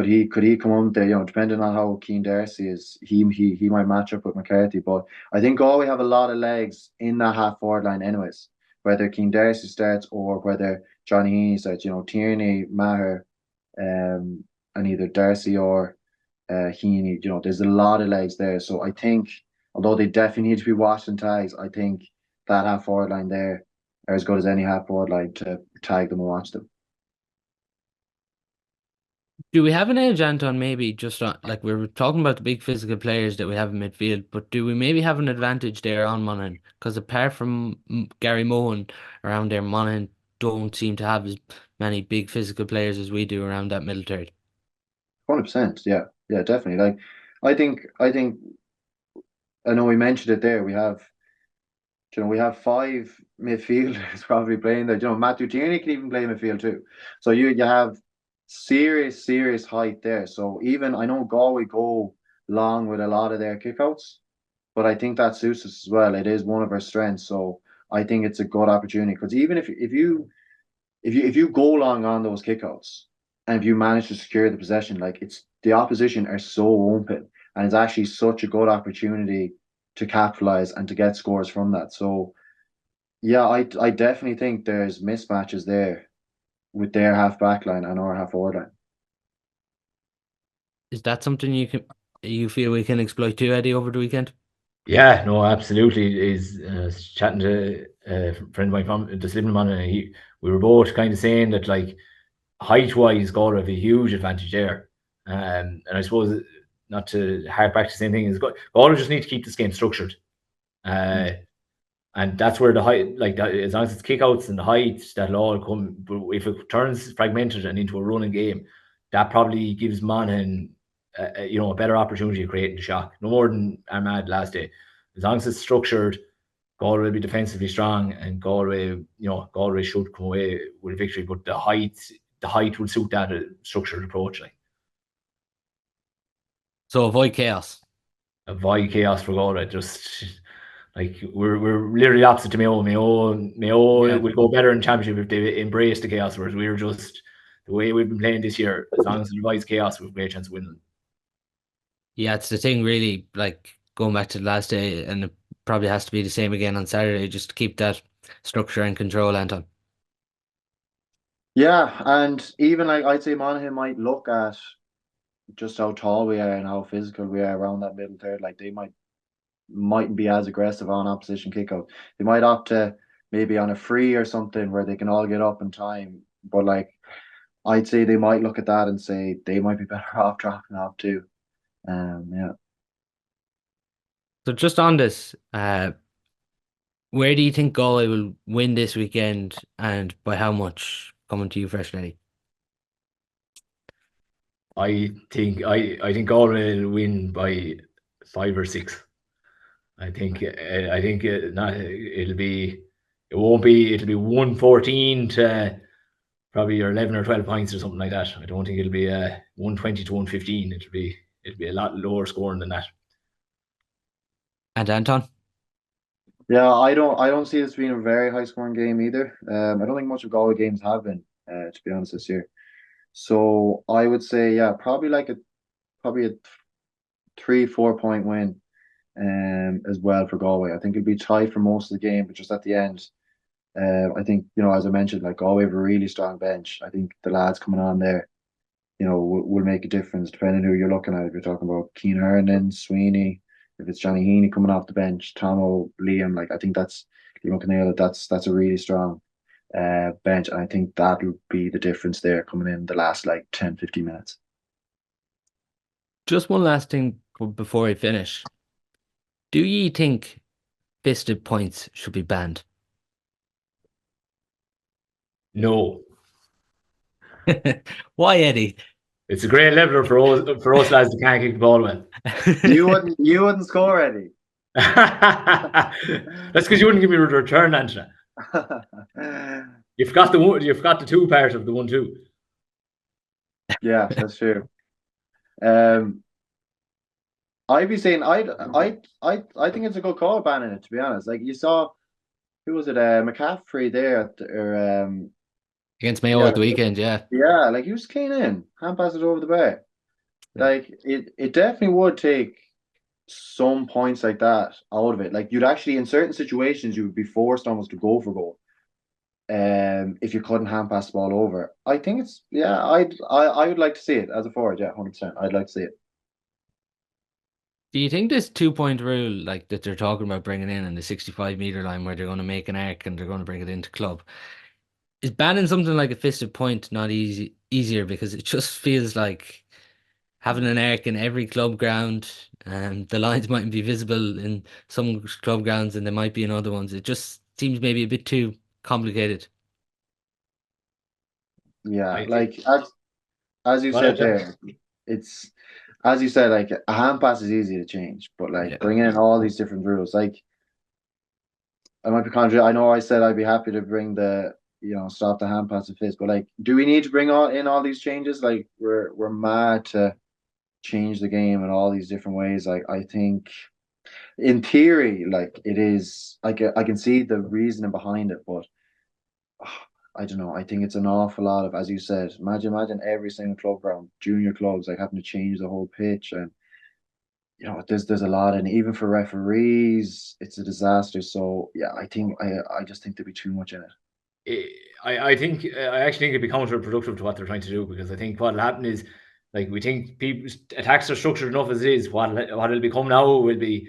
he come on there? Depending on how keen Dessie is, he might match up with McCarthy. But I think Galway have a lot of legs in that half forward line, anyways. Whether Keen Dessie starts or whether Johnny Heaney starts, Tierney, Maher, and either Dessie or Heaney. There's a lot of legs there. So I think, although they definitely need to be watched and tags, I think that half forward line there are as good as any half forward line to tag them and watch them. Do we have an edge, Anton? Maybe just on, like we were talking about the big physical players that we have in midfield, but do we maybe have an advantage there on Monaghan? Because apart from Gary Mone around there, Monaghan don't seem to have as many big physical players as we do around that middle third. 100%, yeah, definitely. Like, I think, I know we mentioned it there. We have 5 midfielders probably playing there. Matthew Tierney can even play midfield too. So you have serious height there. So even I know Galway go long with a lot of their kickouts, but I think that suits us as well. It is one of our strengths. So I think it's a good opportunity, because even if you go long on those kickouts, and if you manage to secure the possession, like the opposition are so open, and it's actually such a good opportunity to capitalize and to get scores from that. So yeah, I definitely think there's mismatches there with their half back line and our half forward line. Is that something you feel we can exploit too, Eddie, over the weekend? Yeah, no, absolutely. Is chatting to a friend of mine from the Slipman, and we were both kind of saying that, like, height-wise, Galway have a huge advantage there. And I suppose, not to hark back to the same thing, is Galway just need to keep this game structured. And that's where the height, like that, as long as it's kickouts and the heights, that'll all come. But if it turns fragmented and into a running game, that probably gives Monaghan, a better opportunity of creating the shock. No more than Armagh last day. As long as it's structured, Galway will be defensively strong, and Galway should come away with a victory. But the height will suit that structured approach. So avoid chaos. Avoid chaos for Galway. Just like we're literally opposite to Mayo. Mayo will go better in championship if they embrace the chaos. Whereas we're just the way we've been playing this year. As long as it avoids chaos, we've a great chance of winning. Yeah, it's the thing really. Like going back to the last day, and it probably has to be the same again on Saturday. Just to keep that structure and control, Anton. Yeah, and even like I'd say Monaghan might look at just how tall we are and how physical we are around that middle third. Like they mightn't be as aggressive on opposition kickout. They might opt to maybe on a free or something where they can all get up in time. But like I'd say they might look at that and say they might be better off dropping off too. Yeah. So just on this, where do you think Galway will win this weekend, and by how much? Coming to you fresh, Eddie. I think Galway will win by 5 or 6. I think it'll be 114 to probably 11 or 12 points or something like that. I don't think it'll be 120 to 115. It'll be a lot lower scoring than that. And Anton? Yeah, I don't see this being a very high scoring game either. I don't think much of Galway games have been, to be honest, this year. So I would say, yeah, probably a 3-4 point win, as well for Galway. I think it'll be tight for most of the game, but just at the end, I think, as I mentioned, like Galway have a really strong bench. I think the lads coming on there, will make a difference depending who you're looking at. If you're talking about Keane Hernan, Sweeney, if it's Johnny Heaney coming off the bench, Tomo, Liam, like I think that's a really strong bench, and I think that'll be the difference there coming in the last like 10-15 minutes. Just one last thing before I finish. Do you think fisted points should be banned? No. Why, Eddie? It's a great leveler for us lads that can't kick the ball well. You wouldn't score, Eddie. That's because you wouldn't give me a return answer. You've got the 2 part of the 1-2. Yeah, that's true. I'd be saying I think it's a good call banning it, to be honest. Like you saw, who was it? McCaffrey there against Mayo at the weekend, yeah. Yeah, like he was clean in, hand pass it over the bar. Yeah. Like it definitely would take some points like that out of it. Like you'd actually, in certain situations, you would be forced almost to go for goal. If you couldn't hand pass the ball over. I think it's I would like to see it as a forward, yeah, 100%. I'd like to see it. Do you think this 2-point rule, like that they're talking about bringing in the 65-meter line, where they're going to make an arc and they're going to bring it into club, is banning something like a fisted point not easier? Because it just feels like having an arc in every club ground, and the lines mightn't be visible in some club grounds and they might be in other ones. It just seems maybe a bit too complicated. Yeah, like as you said there, it's as you said, like a hand pass is easy to change, but like bringing in all these different rules, like I might be contrary. I know I said I'd be happy to bring the stop the hand pass and fist, but like, do we need to bring in all these changes? Like we're mad to change the game in all these different ways. Like I think in theory, like it is, I can see the reasoning behind it, but I don't know. I think it's an awful lot of, as you said, imagine every single club ground, junior clubs, like having to change the whole pitch, and there's a lot, and even for referees, it's a disaster. So yeah, I just think there'd be too much in it. I actually think it'd be counterproductive to what they're trying to do, because I think what'll happen is, like, we think people's attacks are structured enough as it is. What'll become now will be,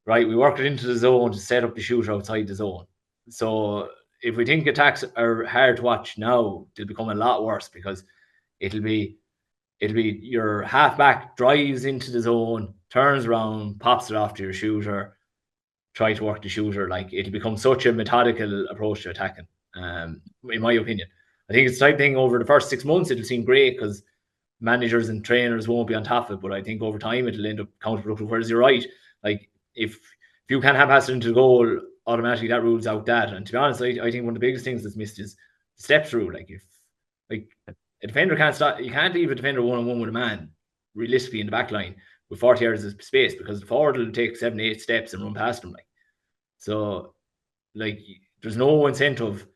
right, we work it into the zone to set up the shooter outside the zone. So if we think attacks are hard to watch now, they'll become a lot worse, because it'll be your halfback drives into the zone, turns around, pops it off to your shooter, try to work the shooter. Like, it'll become such a methodical approach to attacking, in my opinion. I think it's the type of thing over the first 6 months, it'll seem great because managers and trainers won't be on top of it, but I think over time it'll end up counterproductive. Whereas you're right, like if you can't have pass it into goal, automatically that rules out that. And to be honest, I think one of the biggest things that's missed is the step through. Like, if a defender can't stop, you can't leave a defender 1-on-1 with a man realistically in the back line with 40 yards of space, because the forward will take 7-8 steps and run past them. Like, so, like, there's no incentive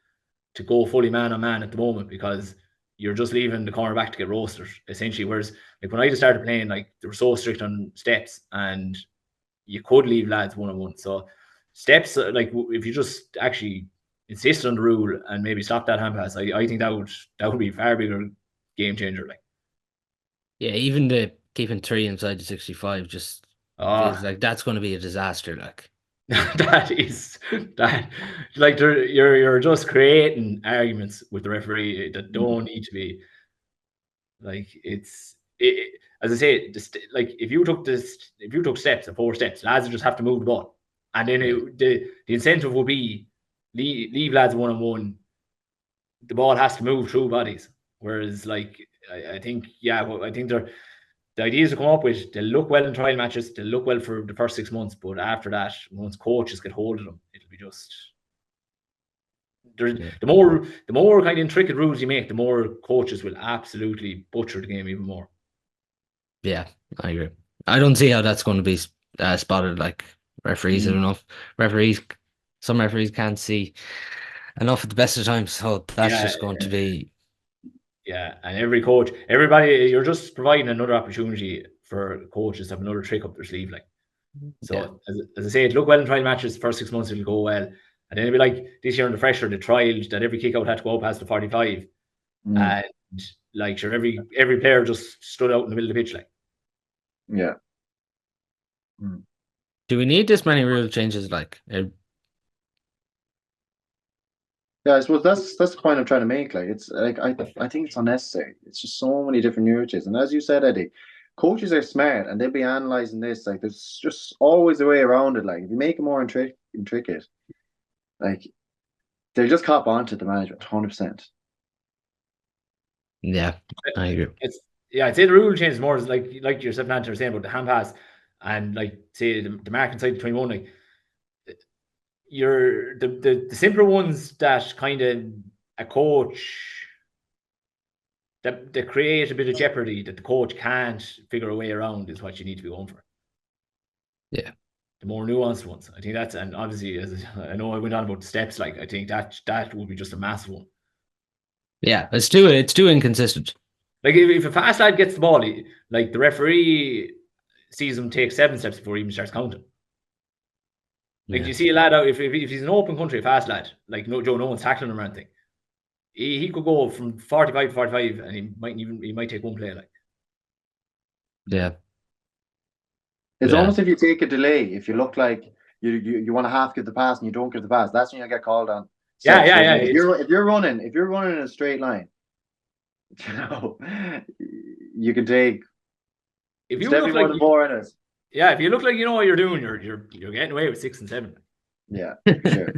to go fully man on man at the moment, because you're just leaving the cornerback to get roasted, essentially. Whereas, like, when I just started playing, like, they were so strict on steps, and you could leave lads 1-on-1. So steps, like, if you just actually insist on the rule and maybe stop that hand pass, I think that would be a far bigger game changer. Like, Yeah, even the keeping 3 inside the 65 just feels like that's going to be a disaster. Like, that like, you're just creating arguments with the referee that don't need to be. Like, as I say, like, if you took steps, 4 steps, lads would just have to move the ball, and then the incentive will be leave lads 1-on-1. The ball has to move through bodies. Whereas, like, I think the ideas to come up with, they'll look well in trial matches, they'll look well for the first 6 months, but after that, once coaches get hold of them, it'll be just the more kind of intricate rules you make, the more coaches will absolutely butcher the game even more. Yeah, I agree. I don't see how that's going to be spotted. Like, referees, I don't know. Some referees can't see enough at the best of times, so that's just going to be. Yeah, and everybody, you're just providing another opportunity for coaches to have another trick up their sleeve. Like, so as I say, it look well in trial matches. The first 6 months it'll go well, and then it'll be like this year in the fresher, the trial that every kick out had to go past the 45, and like, sure, every player just stood out in the middle of the pitch. Like, yeah. Do we need this many rule changes? Like, Yeah, I suppose that's the point I'm trying to make. Like, it's like I think it's unnecessary. It's just so many different nuances, and as you said, Eddie, coaches are smart and they'll be analyzing this. Like, there's just always a way around it. Like, if you make it more intricate, like, they'll just cop onto the management 100%. Yeah, I agree. I'd say the rule change is more like yourself and Antaine were saying about the hand pass, and like, say the mark inside the 21. Like, you're the simpler ones that kind of a coach that create a bit of jeopardy that the coach can't figure a way around is what you need to be going for. Yeah, the more nuanced ones. I think that's, and obviously, as I know I went on about the steps, like, I think that would be just a massive one. Yeah, it's too inconsistent. Like, if a fast lad gets the ball, like, the referee sees him take 7 steps before he even starts counting. Like, you see a lad out, if he's an open country, a fast lad, like, no one's tackling him or anything, he could go from 45 to 45, and he might take one play. Like, yeah, it's almost if you take a delay. If you look like you want to half give the pass and you don't give the pass, that's when you get called on. So, yeah. If you're running in a straight line, you know, you can take. If you look like 4 in it. Yeah, if you look like you know what you're doing, you're getting away with 6 and 7. Yeah, for sure.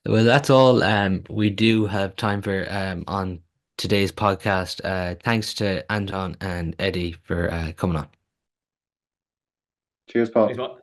Well, that's all we do have time for on today's podcast. Thanks to Antaine and Eddie for coming on. Cheers, Paul. Thanks, Paul.